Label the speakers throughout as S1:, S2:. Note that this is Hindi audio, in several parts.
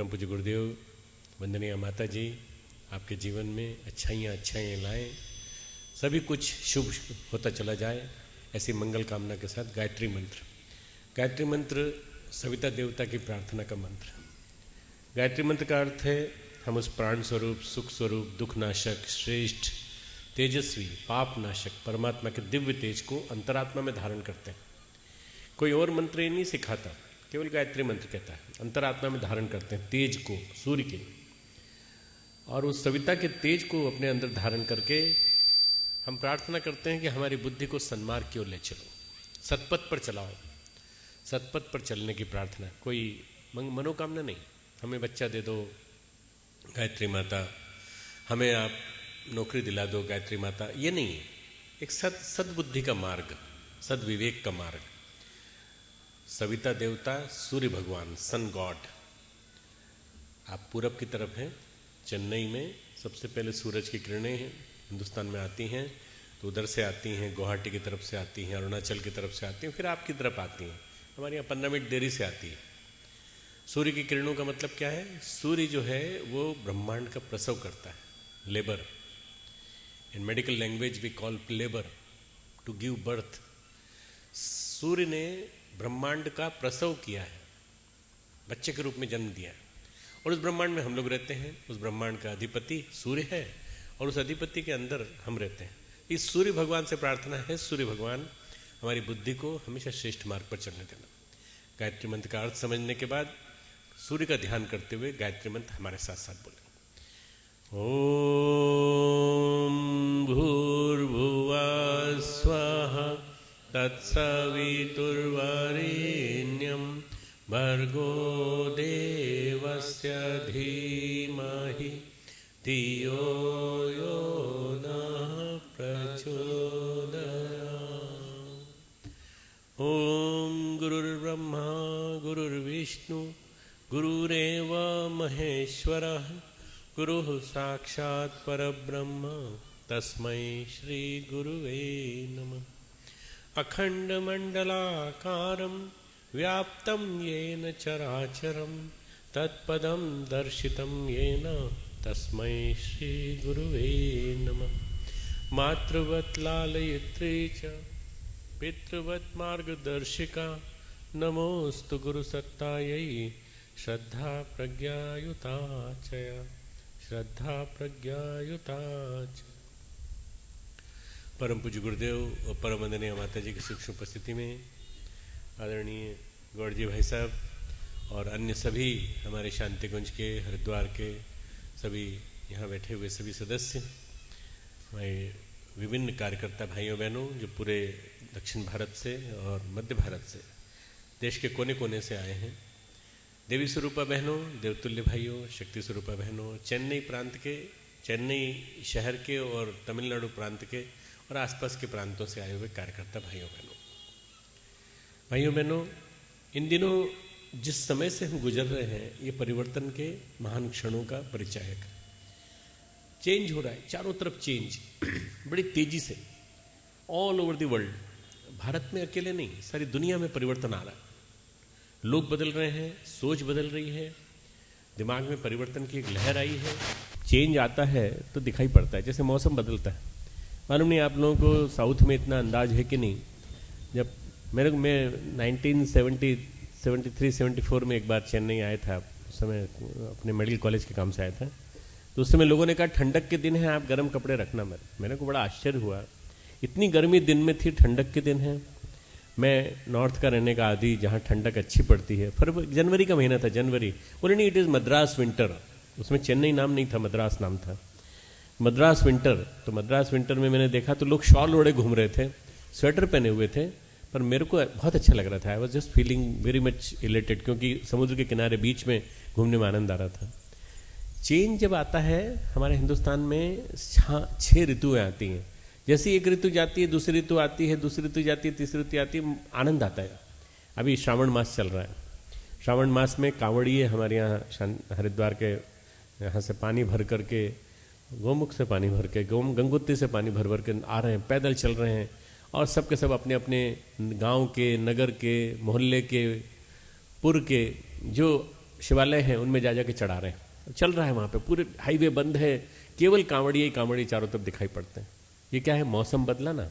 S1: परम पूज्य गुरुदेव, वंदनीय माता जी, आपके जीवन में अच्छाइयाँ लाएं, सभी कुछ शुभ होता चला जाए, ऐसी मंगल कामना के साथ गायत्री मंत्र सविता देवता की प्रार्थना का मंत्र। गायत्री मंत्र का अर्थ है हम उस प्राण स्वरूप, सुख स्वरूप, दुख नाशक, श्रेष्ठ, तेजस्वी, पाप नाशक परमात्मा के दिव्य तेज को अंतरात्मा में धारण करते हैं। कोई और मंत्र ये नहीं सिखाता, केवल गायत्री मंत्र कहता है अंतरात्मा में धारण करते हैं तेज को, सूर्य के, और उस सविता के तेज को अपने अंदर धारण करके हम प्रार्थना करते हैं कि हमारी बुद्धि को सन्मार्ग की ओर ले चलो, सतपथ पर चलाओ। सतपथ पर चलने की प्रार्थना, कोई मनोकामना नहीं, हमें बच्चा दे दो गायत्री माता, हमें आप नौकरी दिला दो गायत्री माता, ये नहीं है। एक सद्बुद्धि का मार्ग, सद्विवेक का मार्ग। सविता देवता सूर्य भगवान, सन गॉड, आप पूरब की तरफ हैं। चेन्नई में सबसे पहले सूरज की किरणें हिंदुस्तान में आती हैं, तो उधर से आती हैं, गुवाहाटी की तरफ से आती हैं, अरुणाचल की तरफ से आती हैं, फिर आपकी तरफ आती हैं। हमारे यहाँ 15 मिनट देरी से आती है। सूर्य की किरणों का मतलब क्या है? सूर्य जो है वो ब्रह्मांड का प्रसव करता है, labour. In medical language we call labour, to give birth. सूर्य ने ब्रह्मांड का प्रसव किया है, बच्चे के रूप में जन्म दिया है, और उस ब्रह्मांड में हम लोग रहते हैं। उस ब्रह्मांड का अधिपति सूर्य है, और उस अधिपति के अंदर हम रहते हैं। इस सूर्य भगवान से प्रार्थना है, सूर्य भगवान हमारी बुद्धि को हमेशा श्रेष्ठ मार्ग पर चलने देना। गायत्री मंत्र का अर्थ समझने के बाद सूर्य का ध्यान करते हुए गायत्री मंत्र हमारे साथ साथ बोले। ओम भूर्भुवः स्वः तत्सवितुर्वरेण्यं भर्गो देवस्य धीमहि धियो यो नः प्रचोदयात्। ओम गुरुर्ब्रह्मा गुरुर्विष्णु गुरुरेव महेश्वरः गुरुः साक्षात् परब्रह्म तस्मै श्री गुरुवे नमः। अखण्डमण्डलाकारं व्याप्तं येन चराचरं तत्पदं दर्शितं येन तस्मै श्री गुरुवे नमः। मातृवत् लालयित्री च पितृवत् मार्गदर्शिका नमोस्तु गुरुसत्तायै श्रद्धा प्रज्ञायुता च। परम पूज्य गुरुदेव और परम वंदनीय माता जी की सूक्ष्म उपस्थिति में आदरणीय गौड़ जी भाई साहब और अन्य सभी हमारे शांतिकुंज के, हरिद्वार के सभी यहाँ बैठे हुए सभी सदस्य, हमारे विभिन्न कार्यकर्ता भाइयों बहनों जो पूरे दक्षिण भारत से और मध्य भारत से, देश के कोने कोने से आए हैं, देवी स्वरूपा बहनों, देवतुल्य भाइयों, शक्ति स्वरूपा बहनों, चेन्नई प्रांत के, चेन्नई शहर के और तमिलनाडु प्रांत के और आसपास के प्रांतों से आए हुए कार्यकर्ता भाइयों बहनों, इन दिनों जिस समय से हम गुजर रहे हैं ये परिवर्तन के महान क्षणों का परिचायक। चेंज हो रहा है चारों तरफ, चेंज बड़ी तेजी से, all over the world. Bharat में अकेले नहीं, सारी दुनिया में परिवर्तन आ रहा है। लोग बदल रहे हैं, सोच बदल रही है, दिमाग में परिवर्तन की एक लहर आई है। चेंज आता है तो दिखाई पड़ता है, जैसे मौसम बदलता है। मालूम नहीं आप लोगों को साउथ में इतना अंदाज है कि नहीं। जब मैं 1973-74 में एक बार चेन्नई आया था, उस समय अपने मेडिकल कॉलेज के काम से आया था, तो उस समय लोगों ने कहा ठंडक के दिन है, आप गर्म कपड़े रखना मत। मेरे को बड़ा आश्चर्य हुआ, इतनी गर्मी दिन में थी, ठंडक के दिन है। मैं नॉर्थ का रहने का आदि, जहाँ ठंडक अच्छी पड़ती है। जनवरी का महीना था, जनवरी। बोले नहीं, इट इज़ मद्रास विंटर। उसमें चेन्नई नाम नहीं था, मद्रास नाम था, मद्रास विंटर। तो मद्रास विंटर में मैंने देखा तो लोग शॉल ओढ़े घूम रहे थे, स्वेटर पहने हुए थे, पर मेरे को बहुत अच्छा लग रहा था। I was just feeling very much elated, क्योंकि समुद्र के किनारे बीच में घूमने में आनंद आ रहा था। चेंज जब आता है हमारे हिंदुस्तान में 6 ऋतुएं आती हैं। जैसे एक ऋतु जाती है, दूसरी ऋतु आती है, दूसरी ऋतु जाती है, तीसरी ऋतु आती है, आनंद आता है। अभी श्रावण मास चल रहा है। श्रावण मास में कांवड़िए हमारे यहाँ हरिद्वार के यहाँ से पानी भर करके, गोमुख से पानी भर के, गंगोत्री से पानी भर भर के आ रहे हैं, पैदल चल रहे हैं, और सब के सब अपने अपने गांव के, नगर के, मोहल्ले के, पुर के जो शिवालय हैं उनमें जा के चढ़ा रहे हैं, चल रहा है वहाँ पे, पूरे हाईवे बंद है, केवल कांवड़िए ही कांवड़िए चारों तरफ दिखाई पड़ते हैं। ये क्या है, मौसम बदला ना।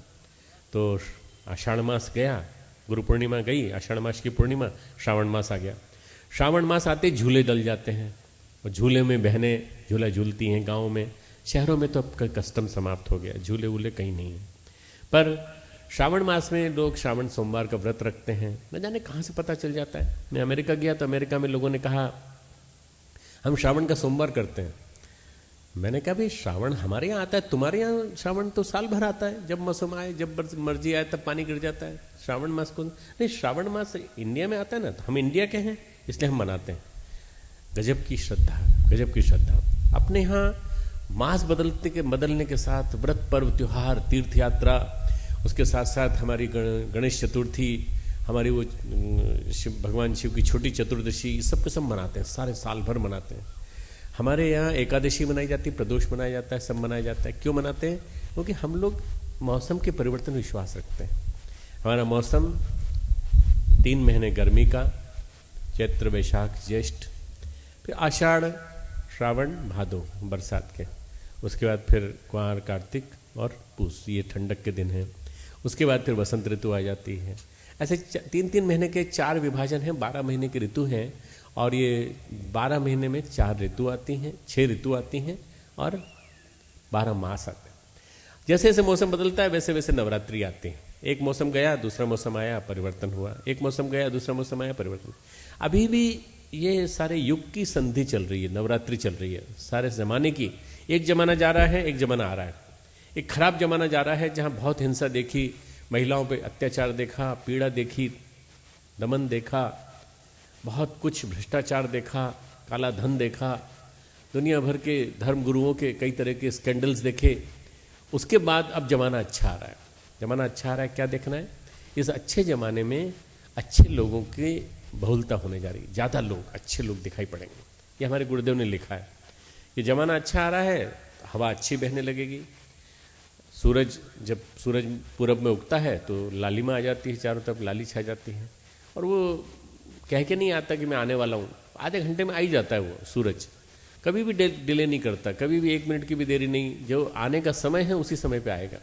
S1: तो आषाढ़ मास गया, गुरु पूर्णिमा गई, आषाढ़ मास की पूर्णिमा, श्रावण मास आ गया। श्रावण मास आते झूले डल जाते हैं और झूले में बहनें झूला झूलती हैं गाँव में। शहरों में तो अब कस्टम समाप्त हो गया, झूले वूले कहीं नहीं है। पर श्रावण मास में लोग श्रावण सोमवार का व्रत रखते हैं। न जाने कहाँ से पता चल जाता है। मैं अमेरिका गया तो अमेरिका में लोगों ने कहा हम श्रावण का सोमवार करते हैं। मैंने कहा भाई श्रावण हमारे यहाँ आता है, तुम्हारे यहाँ श्रावण तो साल भर आता है, जब मौसम आए, जब मर्जी आए तब पानी गिर जाता है। श्रावण मास को नहीं, श्रावण मास इंडिया में आता है ना, तो हम इंडिया के हैं इसलिए हम मनाते हैं। गजब की श्रद्धा, गजब की श्रद्धा। अपने यहाँ मास बदलने के साथ व्रत, पर्व, त्योहार, तीर्थ यात्रा, उसके साथ साथ हमारी गणेश चतुर्थी, हमारी वो भगवान शिव की छोटी चतुर्दशी, सब के सब मनाते हैं, सारे साल भर मनाते हैं। हमारे यहाँ एकादशी मनाई जाती है, प्रदोष मनाया जाता है, सब मनाया जाता है। क्यों मनाते हैं? क्योंकि हम लोग मौसम के परिवर्तन में विश्वास रखते हैं। हमारा मौसम 3 महीने गर्मी का, चैत्र वैशाख ज्येष्ठ, फिर आषाढ़ श्रावण भादो बरसात के, उसके बाद फिर कुंवर कार्तिक और पूस, ये ठंडक के दिन हैं। उसके बाद फिर वसंत ऋतु आ जाती है। ऐसे 3-3 महीने के 4 विभाजन हैं, 12 महीने के ऋतु हैं। और ये 12 महीने में 4 ऋतु आती हैं, 6 ऋतु आती हैं और 12 मास आते हैं। जैसे जैसे मौसम बदलता है वैसे वैसे नवरात्रि आती है। एक मौसम गया, दूसरा मौसम आया, परिवर्तन हुआ। एक मौसम गया, दूसरा मौसम आया, परिवर्तन। अभी भी ये सारे युग की संधि चल रही है, नवरात्रि चल रही है, सारे जमाने की। एक जमाना जा रहा है, एक जमाना आ रहा है। एक खराब जमाना जा रहा है जहाँ बहुत हिंसा देखी, महिलाओं पे अत्याचार देखा, पीड़ा देखी, दमन देखा, बहुत कुछ भ्रष्टाचार देखा, काला धन देखा, दुनिया भर के धर्म गुरुओं के कई तरह के स्कैंडल्स देखे। उसके बाद अब जमाना अच्छा आ रहा है। जमाना अच्छा आ रहा है, क्या देखना है? इस अच्छे ज़माने में अच्छे लोगों की बहुलता होने जा रही है, ज़्यादा लोग, अच्छे लोग दिखाई पड़ेंगे। ये हमारे गुरुदेव ने लिखा है कि जमाना अच्छा आ रहा है, हवा अच्छी बहने लगेगी। जब सूरज पूरब में उगता है तो लालिमा आ जाती है, चारों तरफ लाली छा जाती है। और वो कह के नहीं आता कि मैं आने वाला हूँ, आधे घंटे में आ ही जाता है वो सूरज। कभी भी डिले नहीं करता, कभी भी 1 मिनट की भी देरी नहीं। जो आने का समय है उसी समय पे आएगा।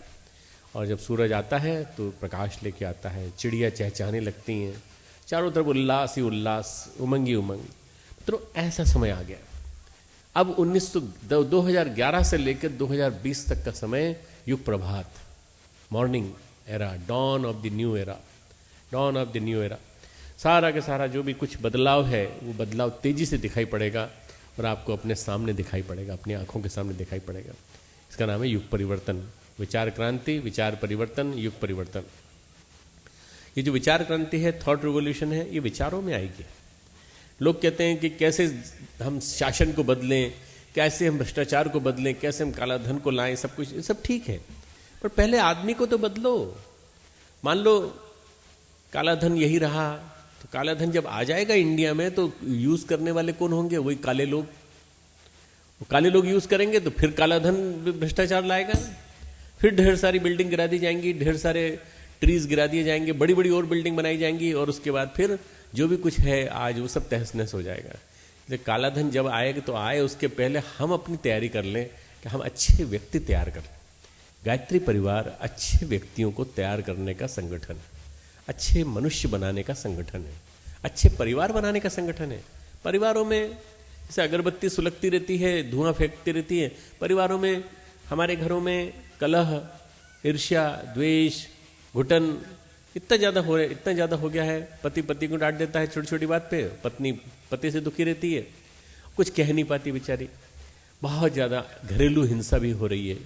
S1: और जब सूरज आता है तो प्रकाश लेके आता है, चिड़िया चहचहाने लगती हैं, चारों तरफ उल्लास ही उल्लास, उमंग ही उमंग। तो ऐसा समय आ गया। अब 2011 से लेकर 2020 तक का समय युग प्रभात, morning era, dawn of the new era, dawn of the new era. सारा का सारा जो भी कुछ बदलाव है वो बदलाव तेजी से दिखाई पड़ेगा और आपको अपने सामने दिखाई पड़ेगा, अपनी आंखों के सामने दिखाई पड़ेगा। इसका नाम है युग परिवर्तन, विचार क्रांति, विचार परिवर्तन, युग परिवर्तन। ये जो विचार क्रांति है, थॉट रिवोल्यूशन है, ये विचारों में आएगी। लोग कहते हैं कि कैसे हम शासन को बदलें, कैसे हम भ्रष्टाचार को बदलें, कैसे हम काला धन को लाएं, सब कुछ, ये सब ठीक है, पर पहले आदमी को तो बदलो। मान लो काला धन यही रहा तो काला धन जब आ जाएगा इंडिया में तो यूज करने वाले कौन होंगे? वही काले लोग। वो काले लोग यूज करेंगे तो फिर काला धन भ्रष्टाचार लाएगा, फिर ढेर सारी बिल्डिंग गिरा दी जाएंगी, ढेर सारे ट्रीज गिरा दिए जाएंगे, बड़ी बड़ी और बिल्डिंग बनाई जाएंगी, और उसके बाद फिर जो भी कुछ है आज वो सब तहस नहस हो जाएगा। काला धन जब आएगा तो आए, उसके पहले हम अपनी तैयारी कर लें कि हम अच्छे व्यक्ति तैयार कर लें। गायत्री परिवार अच्छे व्यक्तियों को तैयार करने का संगठन है, अच्छे मनुष्य बनाने का संगठन है, अच्छे परिवार बनाने का संगठन है। परिवारों में जैसे अगरबत्ती सुलगती रहती है, धुआं फेंकती रहती है, परिवारों में, हमारे घरों में कलह, ईर्ष्या, द्वेष, घुटन इतना ज़्यादा हो गया है। पति पति को डांट देता है छोटी छोटी बात पे, पत्नी पति से दुखी रहती है, कुछ कह नहीं पाती बेचारी। बहुत ज़्यादा घरेलू हिंसा भी हो रही है,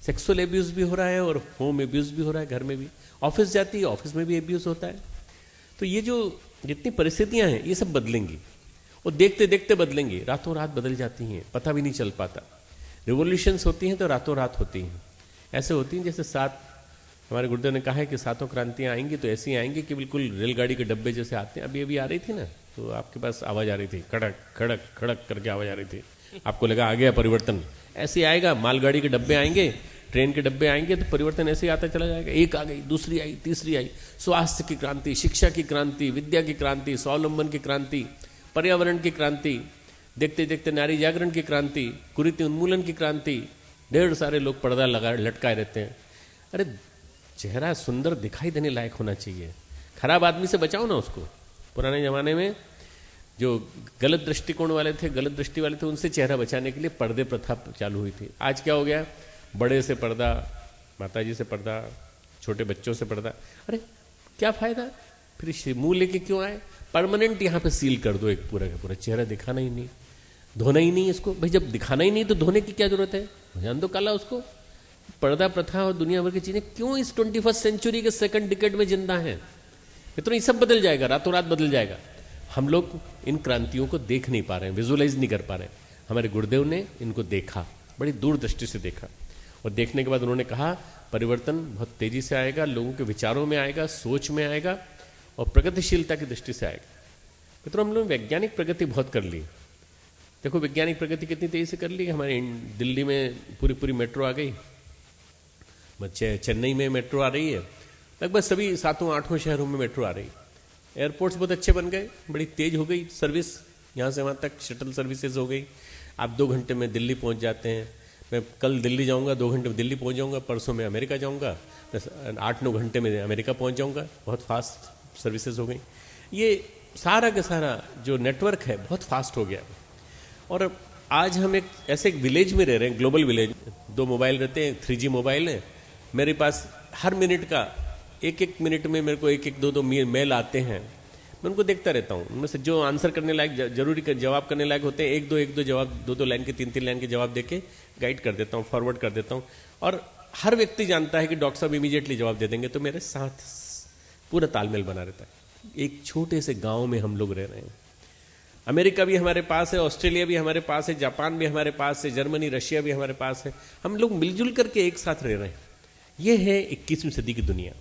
S1: सेक्सुअल एब्यूज़ भी हो रहा है और होम एब्यूज़ भी हो रहा है, घर में भी। ऑफिस जाती है, ऑफिस में भी एब्यूज़ होता है। तो ये जो जितनी परिस्थितियां हैं ये सब बदलेंगी और देखते देखते बदलेंगी, रातों रात बदल जाती हैं, पता भी नहीं चल पाता। रिवोल्यूशंस होती हैं तो रातों रात होती हैं, ऐसे होती हैं जैसे हमारे गुरुदेव ने कहा है कि 7 क्रांतियां आएंगी तो ऐसी आएंगी कि बिल्कुल रेलगाड़ी के डब्बे जैसे आते हैं। अभी आ रही थी ना, तो आपके पास आवाज़ आ रही थी, खड़क खड़क खड़क करके आवाज़ आ रही थी, आपको लगा आ गया परिवर्तन। ऐसे आएगा, मालगाड़ी के डब्बे आएंगे, ट्रेन के डब्बे आएंगे, तो परिवर्तन ऐसे ही आता चला जाएगा। एक आ गई, दूसरी आई, तीसरी आई, स्वास्थ्य की क्रांति, शिक्षा की क्रांति, विद्या की क्रांति, स्वावलंबन की क्रांति, पर्यावरण की क्रांति, देखते देखते नारी जागरण की क्रांति, कुरीति उन्मूलन की क्रांति, ढेर सारे लोग पर्दा लटकाए रहते हैं। अरे चेहरा सुंदर दिखाई देने लायक होना चाहिए, खराब आदमी से बचाओ ना उसको। पुराने जमाने में जो गलत दृष्टिकोण वाले थे, गलत दृष्टि वाले थे, उनसे चेहरा बचाने के लिए पर्दे प्रथा चालू हुई थी। आज क्या हो गया, बड़े से पर्दा, माताजी से पर्दा, छोटे बच्चों से पर्दा। अरे क्या फायदा, फिर मुंह लेके क्यों आए? परमानेंट यहाँ पे सील कर दो एक पूरा का पूरा, चेहरा दिखाना ही नहीं, धोना ही नहीं इसको। भाई जब दिखाना ही नहीं तो धोने की क्या जरूरत है, जान दो काला उसको। पर्दा प्रथा और दुनिया भर की चीजें क्यों इस 21st सेंचुरी के सेकंड डिकेड में जिंदा है? तो ये सब बदल जाएगा, रातों रात बदल जाएगा। हम लोग इन क्रांतियों को देख नहीं पा रहे हैं, विजुअलाइज नहीं कर पा रहे हैं। हमारे गुरुदेव ने इनको देखा, बड़ी दूरदृष्टि से देखा, और देखने के बाद उन्होंने कहा परिवर्तन बहुत तेजी से आएगा, लोगों के विचारों में आएगा, सोच में आएगा, और प्रगतिशीलता की दृष्टि से आएगा। तो हम लोग वैज्ञानिक प्रगति बहुत कर ली। देखो वैज्ञानिक प्रगति कितनी तेजी से कर ली। हमारे दिल्ली में पूरी मेट्रो आ गई, चेन्नई में मेट्रो आ रही है, लगभग सभी 7-8 शहरों में मेट्रो आ रही। एयरपोर्ट्स बहुत अच्छे बन गए, बड़ी तेज हो गई सर्विस, यहाँ से वहाँ तक शटल सर्विसेज हो गई। आप 2 घंटे में दिल्ली पहुँच जाते हैं। मैं कल दिल्ली जाऊँगा, 2 घंटे में दिल्ली पहुँच जाऊँगा, परसों में अमेरिका जाऊँगा, 8-9 घंटे में अमेरिका पहुँच जाऊँगा। बहुत फास्ट सर्विसेज हो गई। ये सारा का सारा जो नेटवर्क है बहुत फास्ट हो गया। और आज हम एक ऐसे एक विलेज में रह रहे हैं, ग्लोबल विलेज। 2 मोबाइल रहते हैं, 3G मोबाइल है मेरे पास। हर मिनट का 1-1 मिनट में मेरे को 1-2 मेल आते हैं, मैं उनको देखता रहता हूँ। उनमें से जो आंसर करने लायक, जरूरी जवाब करने लायक होते हैं, 1-2 जवाब, 2-2 लाइन के, 3-3 लाइन के जवाब देके गाइड कर देता हूँ, फॉरवर्ड कर देता हूँ। और हर व्यक्ति जानता है कि डॉक्टर साहब इमीडिएटली जवाब दे देंगे, तो मेरे साथ पूरा तालमेल बना रहता है। एक छोटे से गाँव में हम लोग रह रहे हैं। अमेरिका भी हमारे पास है, ऑस्ट्रेलिया भी हमारे पास है, जापान भी हमारे पास है, जर्मनी, रशिया भी हमारे पास है। हम लोग मिलजुल करके एक साथ रह रहे हैं। यह है 21वीं सदी की दुनिया।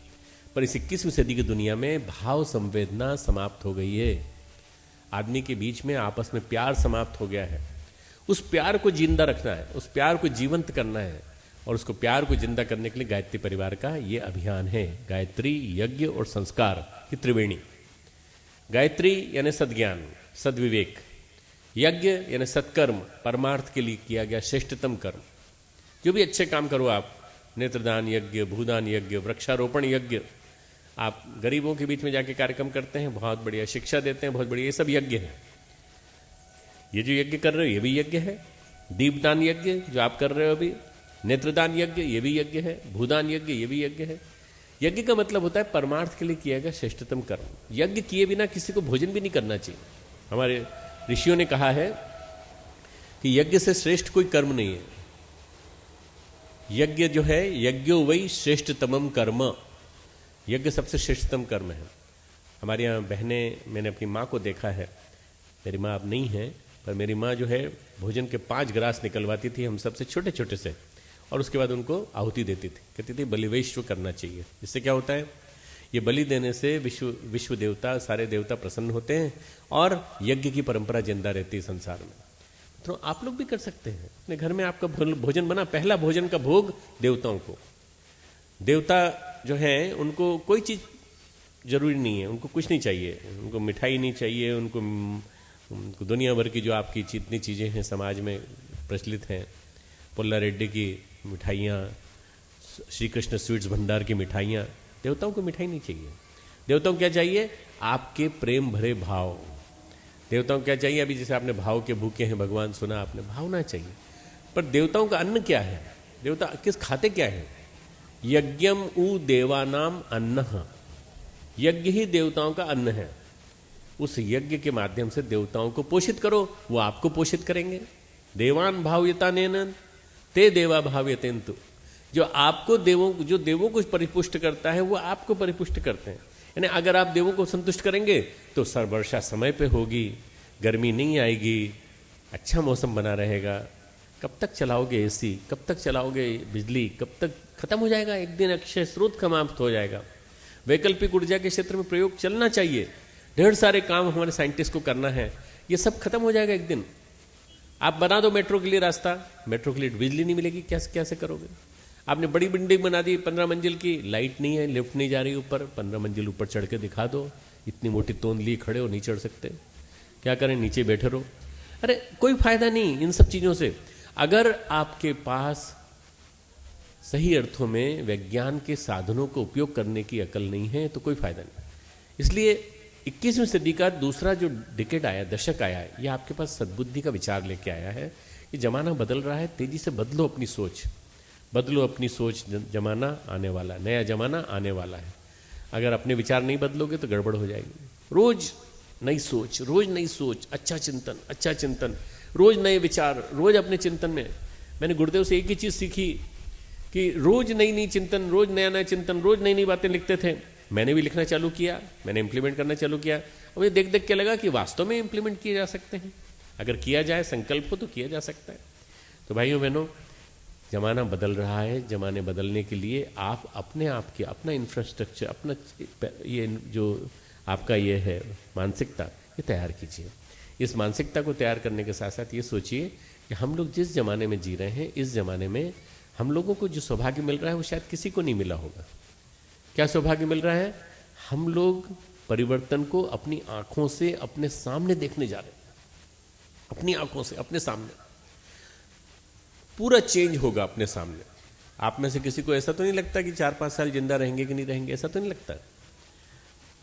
S1: पर इस 21वीं सदी की दुनिया में भाव संवेदना समाप्त हो गई है। आदमी के बीच में आपस में प्यार समाप्त हो गया है। उस प्यार को जिंदा रखना है, उस प्यार को जीवंत करना है, और उसको प्यार को जिंदा करने के लिए गायत्री परिवार का ये अभियान है। गायत्री, यज्ञ और संस्कार की त्रिवेणी। गायत्री यानी सद्ज्ञान, सद्विवेक। यज्ञ यानी सत्कर्म, परमार्थ के लिए किया गया श्रेष्ठतम कर्म। जो भी अच्छे काम करो आप, नेत्रदान यज्ञ, भूदान यज्ञ, वृक्षारोपण यज्ञ, आप गरीबों के बीच में जाके कार्यक्रम करते हैं, बहुत बढ़िया शिक्षा देते हैं, बहुत बढ़िया, ये सब यज्ञ है। ये जो यज्ञ कर रहे हो ये भी यज्ञ है। दीपदान यज्ञ जो आप कर रहे हो अभी, नेत्रदान यज्ञ ये भी यज्ञ है, भूदान यज्ञ ये भी यज्ञ है। यज्ञ का मतलब होता है परमार्थ के लिए किया गया श्रेष्ठतम कर्म। यज्ञ किए बिना किसी को भोजन भी नहीं करना चाहिए। हमारे ऋषियों ने कहा है कि यज्ञ से श्रेष्ठ कोई कर्म नहीं है। यज्ञ जो है, यज्ञो वही श्रेष्ठतमम कर्म, यज्ञ सबसे श्रेष्ठतम कर्म है। हमारे यहाँ बहनें, मैंने अपनी माँ को देखा है, मेरी माँ अब नहीं है, पर मेरी माँ जो है भोजन के 5 ग्रास निकलवाती थी हम सबसे छोटे छोटे से, और उसके बाद उनको आहुति देती थी। कहती थी बलिवैश्व करना चाहिए। इससे क्या होता है, ये बलि देने से विश्व देवता, सारे देवता प्रसन्न होते हैं, और यज्ञ की परंपरा जिंदा रहती है संसार में। तो आप लोग भी कर सकते हैं। अपने घर में आपका भोजन बना, पहला भोजन का भोग देवताओं को। देवता जो हैं उनको कोई चीज जरूरी नहीं है, उनको कुछ नहीं चाहिए, उनको मिठाई नहीं चाहिए, उनको दुनिया भर की जो आपकी जितनी चीजें हैं समाज में प्रचलित हैं, पुल्ला रेड्डी की मिठाइयाँ, श्री कृष्ण स्वीट्स भंडार की मिठाइयाँ, देवताओं को मिठाई नहीं चाहिए। देवताओं को क्या चाहिए, आपके प्रेम भरे भाव। देवताओं को क्या चाहिए, अभी जैसे आपने भाव के भूखे हैं भगवान सुना आपने, भावना चाहिए। पर देवताओं का अन्न क्या है, देवता किस खाते क्या है, यज्ञम उ देवानाम अन्न, यज्ञ ही देवताओं का अन्न है। उस यज्ञ के माध्यम से देवताओं को पोषित करो, वो आपको पोषित करेंगे। देवान भाव्यता नेन ते देवा भाव्यतेन्तु, जो आपको जो देवों को परिपुष्ट करता है वो आपको परिपुष्ट करते हैं। यानी अगर आप देवों को संतुष्ट करेंगे तो वर्षा समय पे होगी, गर्मी नहीं आएगी, अच्छा मौसम बना रहेगा। कब तक चलाओगे एसी, कब तक चलाओगे बिजली, कब तक खत्म हो जाएगा, एक दिन अक्षय स्रोत समाप्त हो जाएगा। वैकल्पिक ऊर्जा के क्षेत्र में प्रयोग चलना चाहिए, ढेर सारे काम हमारे साइंटिस्ट को करना है, ये सब खत्म हो जाएगा एक दिन। आप बना दो मेट्रो के लिए रास्ता, मेट्रो के लिए बिजली नहीं मिलेगी, कैसे करोगे। आपने बड़ी बिल्डिंग बना दी 15 मंजिल की, लाइट नहीं है, लिफ्ट नहीं जा रही ऊपर, 15 मंजिल ऊपर चढ़ के दिखा दो, इतनी मोटी तोंद लिए खड़े हो नहीं चढ़ सकते, क्या करें, नीचे बैठे रहो। अरे कोई फायदा नहीं इन सब चीज़ों से। अगर आपके पास सही अर्थों में विज्ञान के साधनों को उपयोग करने की अकल नहीं है तो कोई फायदा नहीं। इसलिए 21वीं सदी का दूसरा जो डिकेड आया, दशक आया है, ये आपके पास सद्बुद्धि का विचार लेके आया है कि जमाना बदल रहा है, तेजी से बदलो अपनी सोच, बदलो अपनी सोच, जमाना आने वाला है, नया जमाना आने वाला है। अगर अपने विचार नहीं बदलोगे तो गड़बड़ हो जाएगी। रोज नई सोच, रोज नई सोच, अच्छा चिंतन, रोज नए विचार, रोज अपने चिंतन में। मैंने गुरुदेव से एक ही चीज़ सीखी कि रोज नई नई चिंतन, रोज नया नया चिंतन, रोज नई नई बातें लिखते थे। मैंने भी लिखना चालू किया, मैंने इंप्लीमेंट करना चालू किया और मुझे देख देख के लगा कि वास्तव में इंप्लीमेंट किए जा सकते हैं। अगर किया जाए, संकल्प हो तो किया जा सकता है। तो भाइयों बहनों, जमाना बदल रहा है। जमाने बदलने के लिए आप अपने आप के, अपना इंफ्रास्ट्रक्चर, अपना ये जो आपका ये है मानसिकता, ये तैयार कीजिए। इस मानसिकता को तैयार करने के साथ साथ ये सोचिए कि हम लोग जिस जमाने में जी रहे हैं, इस जमाने में हम लोगों को जो सौभाग्य मिल रहा है वो शायद किसी को नहीं मिला होगा। क्या सौभाग्य मिल रहा है? हम लोग परिवर्तन को अपनी आंखों से अपने सामने देखने जा रहे हैं। अपनी आंखों से अपने सामने पूरा चेंज होगा अपने सामने। आप में से किसी को ऐसा तो नहीं लगता कि 4-5 साल जिंदा रहेंगे कि नहीं रहेंगे? ऐसा तो नहीं लगता।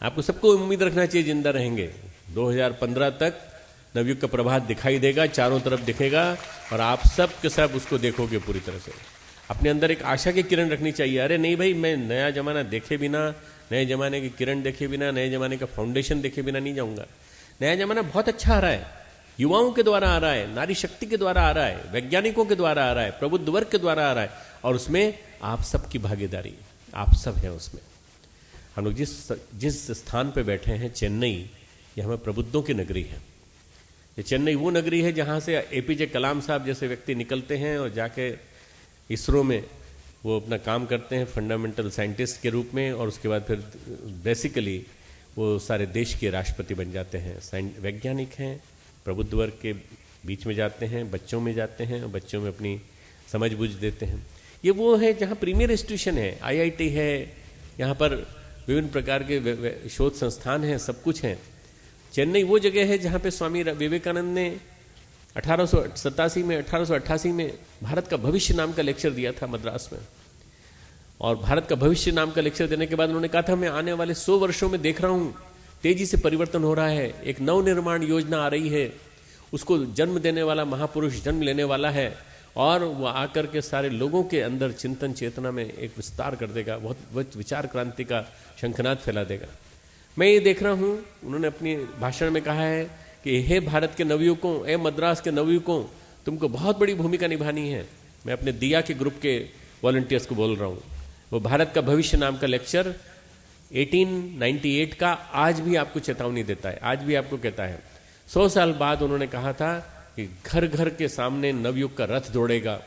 S1: आपको सबको उम्मीद रखना चाहिए जिंदा रहेंगे। 2015 तक नवयुग का प्रभात दिखाई देगा, चारों तरफ दिखेगा और आप सब के सब उसको देखोगे पूरी तरह से। अपने अंदर एक आशा की किरण रखनी चाहिए। अरे नहीं भाई, मैं नया जमाना देखे बिना, नए जमाने की किरण देखे बिना, नए जमाने का फाउंडेशन देखे बिना नहीं जाऊंगा। नया जमाना बहुत अच्छा आ रहा है, युवाओं के द्वारा आ रहा है, नारी शक्ति के द्वारा आ रहा है, वैज्ञानिकों के द्वारा आ रहा है, प्रबुद्ध वर्ग के द्वारा आ रहा है और उसमें आप सबकी भागीदारी, आप सब हैं उसमें। हम लोग जिस स्थान पे बैठे हैं, चेन्नई, ये हमें प्रबुद्धों की नगरी है। ये चेन्नई वो नगरी है जहाँ से एपीजे कलाम साहब जैसे व्यक्ति निकलते हैं और जाके इसरो में वो अपना काम करते हैं फंडामेंटल साइंटिस्ट के रूप में, और उसके बाद फिर बेसिकली वो सारे देश के राष्ट्रपति बन जाते हैं। वैज्ञानिक हैं, प्रबुद्ध वर्ग के बीच में जाते हैं, बच्चों में जाते हैं और बच्चों में अपनी समझ बूझ देते हैं। ये वो है जहाँ प्रीमियर इंस्टीट्यूशन है, IIT है, यहाँ पर विभिन्न प्रकार के शोध संस्थान हैं, सब कुछ हैं। चेन्नई वो जगह है जहाँ पे स्वामी विवेकानंद ने 1888 में भारत का भविष्य नाम का लेक्चर दिया था मद्रास में। और भारत का भविष्य नाम का लेक्चर देने के बाद उन्होंने कहा था, मैं आने वाले 100 वर्षों में देख रहा हूँ तेजी से परिवर्तन हो रहा है, एक नवनिर्माण योजना आ रही है, उसको जन्म देने वाला महापुरुष जन्म लेने वाला है और वो आकर के सारे लोगों के अंदर चिंतन चेतना में एक विस्तार कर देगा, बहुत विचार क्रांति का शंखनाद फैला देगा। मैं ये देख रहा हूँ, उन्होंने अपनी भाषण में कहा है कि हे भारत के नवयुवकों, हे मद्रास के नवयुवकों, तुमको बहुत बड़ी भूमिका निभानी है। मैं अपने दिया के ग्रुप के वॉलंटियर्स को बोल रहा हूँ। वो भारत का भविष्य नाम का लेक्चर 1898 का आज भी आपको चेतावनी देता है, आज भी आपको कहता है। 100 साल बाद उन्होंने कहा था कि घर घर के सामने नवयुग का रथ दौड़ेगा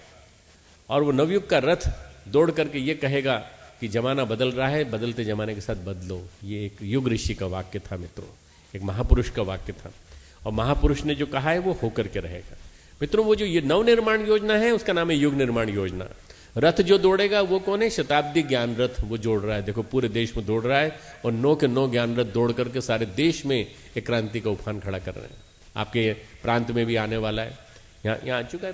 S1: और वो नवयुग का रथ दौड़ करके ये कहेगा कि जमाना बदल रहा है, बदलते जमाने के साथ बदलो। ये एक युग ऋषि का वाक्य था मित्रों, एक महापुरुष का वाक्य था और महापुरुष ने जो कहा है वो होकर के रहेगा। मित्रों, वो जो ये नवनिर्माण योजना है उसका नाम है युग निर्माण योजना। रथ जो दौड़ेगा वो कौन है? शताब्दी ज्ञान रथ वो जोड़ रहा है। देखो पूरे देश में दौड़ रहा है और 9 के 9 ज्ञान रथ दौड़ करके सारे देश में एक क्रांति का उफान खड़ा कर रहे हैं। आपके प्रांत में भी आने वाला है, यहाँ आ चुका है,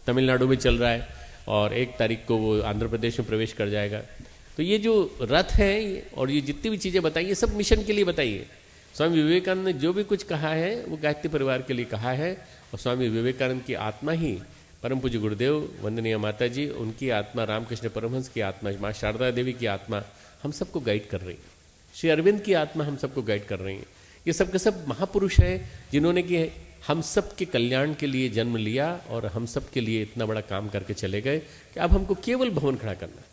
S1: तमिलनाडु में चल रहा है और 1 तारीख को वो आंध्र प्रदेश में प्रवेश कर जाएगा। तो ये जो रथ है और ये जितनी भी चीज़ें बताइए सब मिशन के लिए बताइए। स्वामी विवेकानंद ने जो भी कुछ कहा है वो गायत्री परिवार के लिए कहा है और स्वामी विवेकानंद की आत्मा ही, परम पूज्य गुरुदेव वंदनीय माता जी, उनकी आत्मा, रामकृष्ण परमहंस की आत्मा, माँ शारदा देवी की आत्मा हम सबको गाइड कर रही है। श्री अरविंद की आत्मा हम सबको गाइड कर रही है। ये सब के सब महापुरुष हैं जिन्होंने कि हम सब के कल्याण के लिए जन्म लिया और हम सब के लिए इतना बड़ा काम करके चले गए कि अब हमको केवल भवन खड़ा करना है।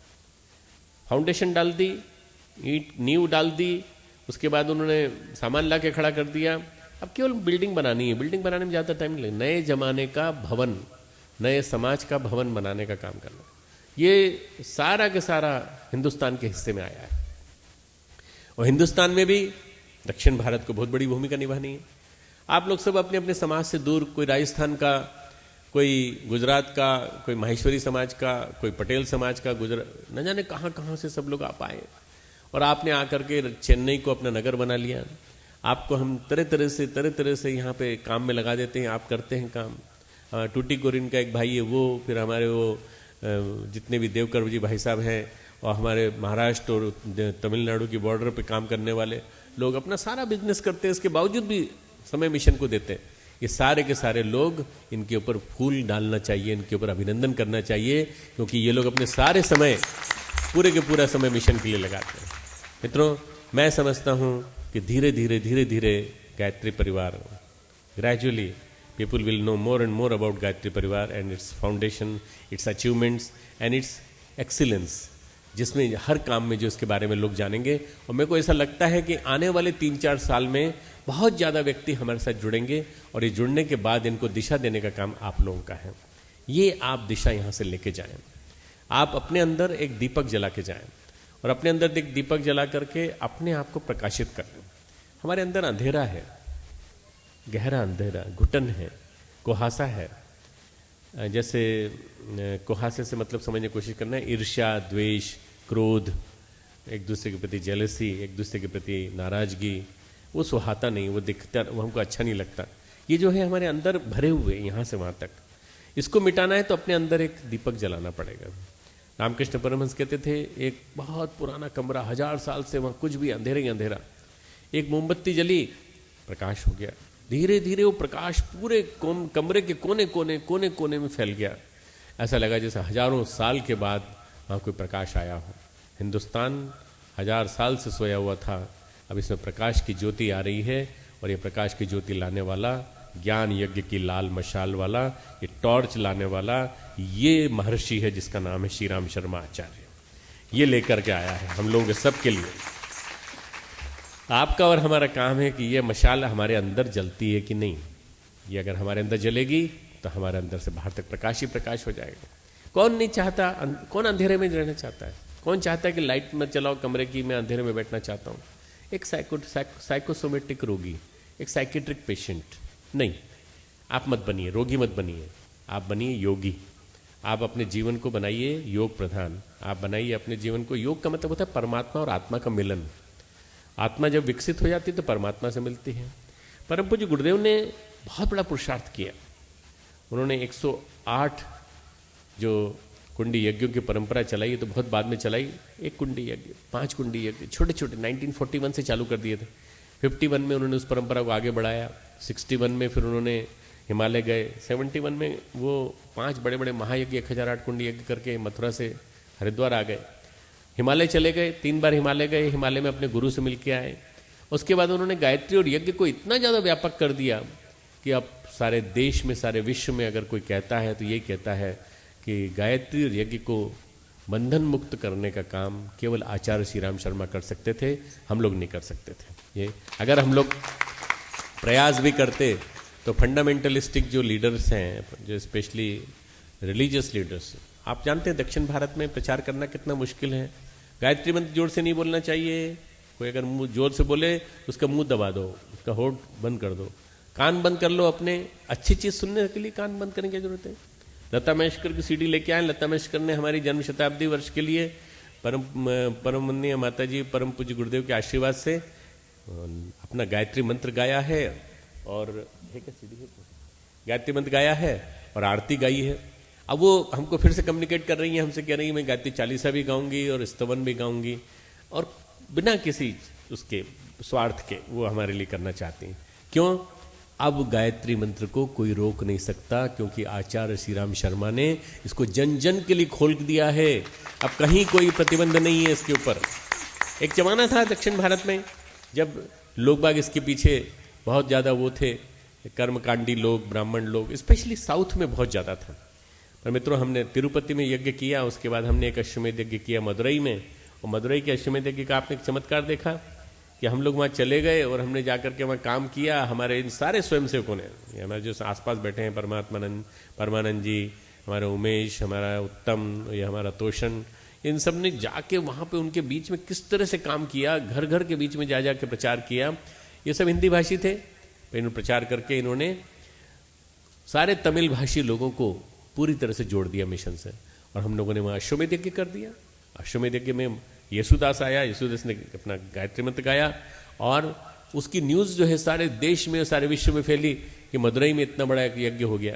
S1: फाउंडेशन डाल दी, ईंट नींव डाल दी, उसके बाद उन्होंने सामान ला के खड़ा कर दिया। अब केवल बिल्डिंग बनानी है। बिल्डिंग बनाने में ज़्यादा टाइम नहीं लगेगा। नए जमाने का भवन, नए समाज का भवन बनाने का काम करना, ये सारा के सारा हिंदुस्तान के हिस्से में आया है। और हिंदुस्तान में भी दक्षिण भारत को बहुत बड़ी भूमिका निभानी है। आप लोग सब अपने अपने समाज से दूर, कोई राजस्थान का, कोई गुजरात का, कोई माहेश्वरी समाज का, कोई पटेल समाज का, न जाने कहाँ कहाँ से सब लोग आप आए और आपने आकर के चेन्नई को अपना नगर बना लिया। आपको हम तरह तरह से यहाँ पे काम में लगा देते हैं, आप करते हैं काम। टूटी कोरिन का एक भाई है वो, फिर हमारे वो जितने भी देवकर जी भाई साहब हैं, और हमारे महाराष्ट्र और तमिलनाडु की बॉर्डर पे काम करने वाले लोग अपना सारा बिजनेस करते हैं, इसके बावजूद भी समय मिशन को देते हैं। ये सारे के सारे लोग, इनके ऊपर फूल डालना चाहिए, इनके ऊपर अभिनंदन करना चाहिए, क्योंकि ये लोग अपने सारे समय पूरे के पूरा समय मिशन के लिए लगाते हैं। मित्रों, मैं समझता हूँ कि धीरे धीरे Gayatri Parivar, gradually people will know more and more about Gayatri Parivar and its foundation, its achievements and its excellence, जिसमें हर काम में जो इसके बारे में लोग जानेंगे। और मेरे को ऐसा लगता है कि आने वाले 3-4 साल में बहुत ज़्यादा व्यक्ति हमारे साथ जुड़ेंगे, और ये जुड़ने के बाद इनको दिशा देने का काम आप लोगों का है। ये आप दिशा यहाँ से लेके जाएं। आप अपने अंदर एक दीपक जला के जाएं, और अपने अंदर एक दीपक जला करके अपने आप को प्रकाशित करें। हमारे अंदर अंधेरा है, गहरा अंधेरा, घुटन है, कुहासा है। जैसे कुहासे से मतलब समझने की कोशिश करना है, ईर्ष्या, द्वेष, क्रोध, एक दूसरे के प्रति जेलसी, एक दूसरे के प्रति नाराजगी, वो सुहाता नहीं, वो दिखता, वो हमको अच्छा नहीं लगता। ये जो है हमारे अंदर भरे हुए यहाँ से वहाँ तक, इसको मिटाना है तो अपने अंदर एक दीपक जलाना पड़ेगा। रामकृष्ण परमहंस कहते थे, एक बहुत पुराना कमरा, 1000 साल से वहाँ कुछ भी अंधेरा ही अंधेरा, एक मोमबत्ती जली, प्रकाश हो गया। धीरे धीरे वो प्रकाश पूरे कमरे के कोने कोने में फैल गया। ऐसा लगा जैसे हजारों साल के बाद वहाँ कोई प्रकाश आया हो। हिंदुस्तान 1000 साल से सोया हुआ था, अब इसमें प्रकाश की ज्योति आ रही है, और ये प्रकाश की ज्योति लाने वाला, ज्ञान यज्ञ की लाल मशाल वाला, ये टॉर्च लाने वाला, ये महर्षि है जिसका नाम है श्री राम शर्मा आचार्य। ये लेकर के आया है हम लोगों के सब के लिए। आपका और हमारा काम है कि ये मशाल हमारे अंदर जलती है कि नहीं। ये अगर हमारे अंदर जलेगी तो हमारे अंदर से बाहर तक प्रकाश ही प्रकाश हो जाएगा। कौन नहीं चाहता, कौन अंधेरे में रहना चाहता है? कौन चाहता है कि लाइट मत चलाओ कमरे की, मैं अंधेरे में बैठना चाहता हूँ? एक साइकोसोमेटिक रोगी, एक साइकेट्रिक पेशेंट नहीं, आप मत बनिए रोगी, मत बनिए, आप बनिए योगी। आप अपने जीवन को बनाइए योग प्रधान। आप बनाइए अपने जीवन को, योग का मतलब होता है परमात्मा और आत्मा का मिलन। आत्मा जब विकसित हो जाती है तो परमात्मा से मिलती है। परम पूज्य गुरुदेव ने बहुत बड़ा पुरुषार्थ किया। उन्होंने 108 जो कुंडी यज्ञों की परंपरा चलाई, तो बहुत बाद में चलाई। 1 कुंडी यज्ञ, 5 कुंडी यज्ञ, छोटे छोटे 1941 से चालू कर दिए थे। 51 में उन्होंने उस परंपरा को आगे बढ़ाया। 61 में फिर उन्होंने हिमालय गए। 71 में वो 5 बड़े बड़े महायज्ञ 1008 कुंडी यज्ञ करके मथुरा से हरिद्वार आ गए। हिमालय चले गए, 3 बार हिमालय गए, हिमालय में अपने गुरु से मिल के आए। उसके बाद उन्होंने गायत्री और यज्ञ को इतना ज़्यादा व्यापक कर दिया कि अब सारे देश में, सारे विश्व में अगर कोई कहता है तो यही कहता है कि गायत्री और यज्ञ को बंधन मुक्त करने का काम केवल आचार्य श्री राम शर्मा कर सकते थे, हम लोग नहीं कर सकते थे। ये अगर हम लोग प्रयास भी करते तो फंडामेंटलिस्टिक जो लीडर्स हैं, जो स्पेशली रिलीजियस लीडर्स, आप जानते हैं दक्षिण भारत में प्रचार करना कितना मुश्किल है। गायत्री मंत्र जोर से नहीं बोलना चाहिए। कोई अगर मुंह जोर से बोले उसका मुंह दबा दो, उसका होठ बंद कर दो, कान बंद कर लो अपने। अच्छी चीज़ सुनने के लिए कान बंद करने की जरूरत है। लता मंगेशकर की सीडी लेके आए। लता मंगेशकर ने हमारी जन्म शताब्दी वर्ष के लिए परम वंदनीय माता जी परम पूज्य गुरुदेव के आशीर्वाद से अपना गायत्री मंत्र गाया है, और गायत्री मंत्र गाया है और आरती गाई है। अब वो हमको फिर से कम्युनिकेट कर रही है, हमसे कह रही है मैं गायत्री चालीसा भी गाऊंगी और स्तवन भी गाऊंगी, और बिना किसी उसके स्वार्थ के वो हमारे लिए करना चाहती हैं। क्यों? अब गायत्री मंत्र को कोई रोक नहीं सकता, क्योंकि आचार्य श्री राम शर्मा ने इसको जन जन के लिए खोल दिया है। अब कहीं कोई प्रतिबंध नहीं है इसके ऊपर। एक जमाना था दक्षिण भारत में जब लोग बाग इसके पीछे बहुत ज़्यादा वो थे, कर्मकांडी लोग, ब्राह्मण लोग, स्पेशली साउथ में बहुत ज़्यादा था। पर मित्रों, हमने तिरुपति में यज्ञ किया, उसके बाद हमने एक अश्वमेध यज्ञ किया मदुरई में, और मदुरई के अश्वमेध यज्ञ का आपने एक चमत्कार देखा कि हम लोग वहाँ चले गए और हमने जाकर के वहाँ काम किया। हमारे इन सारे स्वयंसेवकों ने, हमारे जो आसपास बैठे हैं, परमानंद जी, हमारा उमेश, हमारा उत्तम, ये हमारा तोशन, इन सब ने जाके वहाँ पे उनके बीच में किस तरह से काम किया, घर घर के बीच में जा जा के प्रचार किया। ये सब हिंदी भाषी थे, इन्होंने प्रचार करके इन्होंने सारे तमिल भाषी लोगों को पूरी तरह से जोड़ दिया मिशन से। और हम लोगों ने वहाँ अश्वमेध यज्ञ कर दिया। अश्वमेध यज्ञ में येसुदास आया, येसुदास ने अपना गायत्री मंत्र गाया, और उसकी न्यूज़ जो है सारे देश में, सारे विश्व में फैली कि मदुरई में इतना बड़ा यज्ञ हो गया।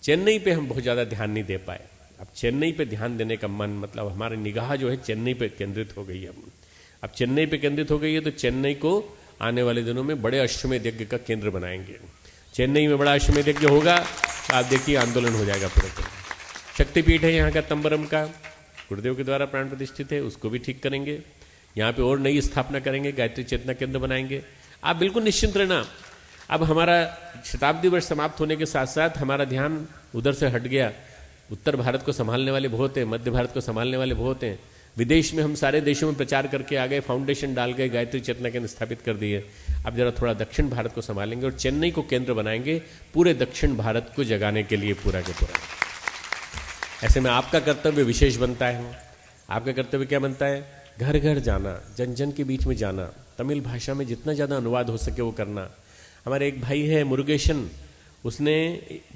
S1: चेन्नई पे हम बहुत ज़्यादा ध्यान नहीं दे पाए। अब चेन्नई पे ध्यान देने का मन, मतलब हमारी निगाह जो है चेन्नई पे केंद्रित हो गई है। अब चेन्नई पे केंद्रित हो गई है तो चेन्नई को आने वाले दिनों में बड़े अश्वमेध यज्ञ का केंद्र बनाएंगे। चेन्नई में बड़ा अश्वमेध यज्ञ होगा, आप देखिए आंदोलन हो जाएगा पूरे। शक्तिपीठ है यहाँ का तंबरम का, गुरुदेव के द्वारा प्राण प्रतिष्ठित है, उसको भी ठीक करेंगे। यहाँ पे और नई स्थापना करेंगे, गायत्री चेतना केंद्र बनाएंगे। आप बिल्कुल निश्चिंत रहना। अब हमारा शताब्दी वर्ष समाप्त होने के साथ साथ हमारा ध्यान उधर से हट गया। उत्तर भारत को संभालने वाले बहुत हैं, मध्य भारत को संभालने वाले बहुत हैं। विदेश में हम सारे देशों में प्रचार करके आ गए, फाउंडेशन डाल गए, गायत्री चेतना केंद्र स्थापित कर दिए। अब जरा थोड़ा दक्षिण भारत को संभालेंगे और चेन्नई को केंद्र बनाएंगे पूरे दक्षिण भारत को जगाने के लिए पूरा के पूरा। ऐसे में आपका कर्तव्य विशेष बनता है। आपका कर्तव्य क्या बनता है? घर घर जाना, जन जन के बीच में जाना, तमिल भाषा में जितना ज़्यादा अनुवाद हो सके वो करना। हमारे एक भाई है मुरुगेशन, उसने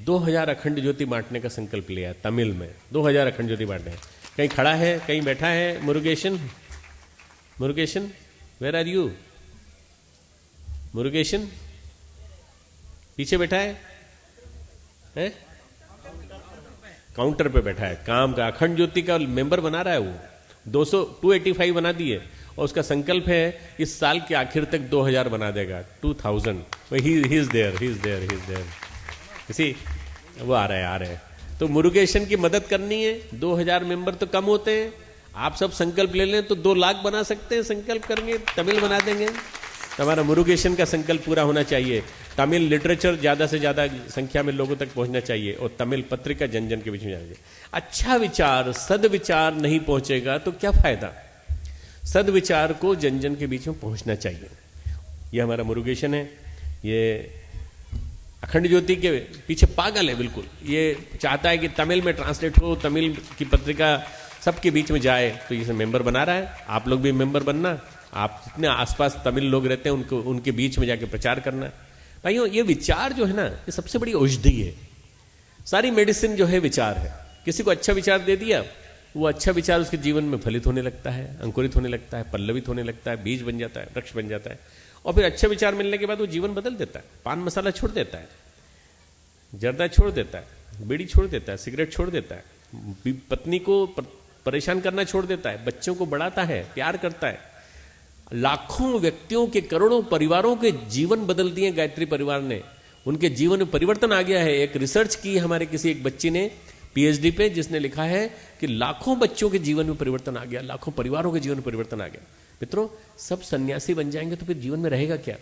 S1: 2000 अखंड ज्योति बांटने का संकल्प लिया तमिल में। 2000 अखंड ज्योति बांटने। कहीं खड़ा है, कहीं बैठा है Murugesan? Murugesan, where are you? Murugesan पीछे बैठा है? काउंटर पे बैठा है, काम का अखंड ज्योति का मेंबर बना रहा है वो। 285 बना दिए और उसका संकल्प है इस साल के आखिर तक 2000 बना देगा। 2000 ही इज देयर इसी वो आ रहे हैं। तो मुरुगेशन की मदद करनी है। 2000 मेंबर तो कम होते हैं, आप सब संकल्प ले लें तो 2 लाख बना सकते हैं। संकल्प करेंगे, तमिल बना देंगे। हमारा मुरुगेशन का संकल्प पूरा होना चाहिए। तमिल लिटरेचर ज़्यादा से ज़्यादा संख्या में लोगों तक पहुंचना चाहिए और तमिल पत्रिका जन जन के बीच में जाना चाहिए। अच्छा विचार, सदविचार नहीं पहुंचेगा तो क्या फायदा? सदविचार को जन जन के बीच में पहुंचना चाहिए। ये हमारा मुरुगेशन है। ये अखंड ज्योति के पीछे पागल है बिल्कुल। ये चाहता है कि तमिल में ट्रांसलेट हो, तमिल की पत्रिका सबके बीच में जाए, तो ये मेंबर बना रहा है। आप लोग भी मेंबर बनना। आप जितने आसपास तमिल लोग रहते हैं उनको, उनके बीच में जाके प्रचार करना। भाइयों, ये विचार जो है ना, ये सबसे बड़ी औषधि है। सारी मेडिसिन जो है विचार है। किसी को अच्छा विचार दे दिया, वो अच्छा विचार उसके जीवन में फलित होने लगता है, अंकुरित होने लगता है, पल्लवित होने लगता है, बीज बन जाता है, वृक्ष बन जाता है। और फिर अच्छे विचार मिलने के बाद वो जीवन बदल देता है। पान मसाला छोड़ देता है, जर्दा छोड़ देता है, बीड़ी छोड़ देता है, सिगरेट छोड़ देता है, पत्नी को परेशान करना छोड़ देता है, बच्चों को बढ़ाता है, प्यार करता है। लाखों व्यक्तियों के, करोड़ों परिवारों के जीवन बदल दिए गायत्री परिवार ने। उनके जीवन में परिवर्तन आ गया है। एक रिसर्च की हमारे किसी एक बच्ची ने पीएचडी पे, जिसने लिखा है कि लाखों बच्चों के जीवन में परिवर्तन आ गया, लाखों परिवारों के जीवन में परिवर्तन आ गया। मित्रों, सब सन्यासी बन जाएंगे तो फिर जीवन में रहेगा क्या?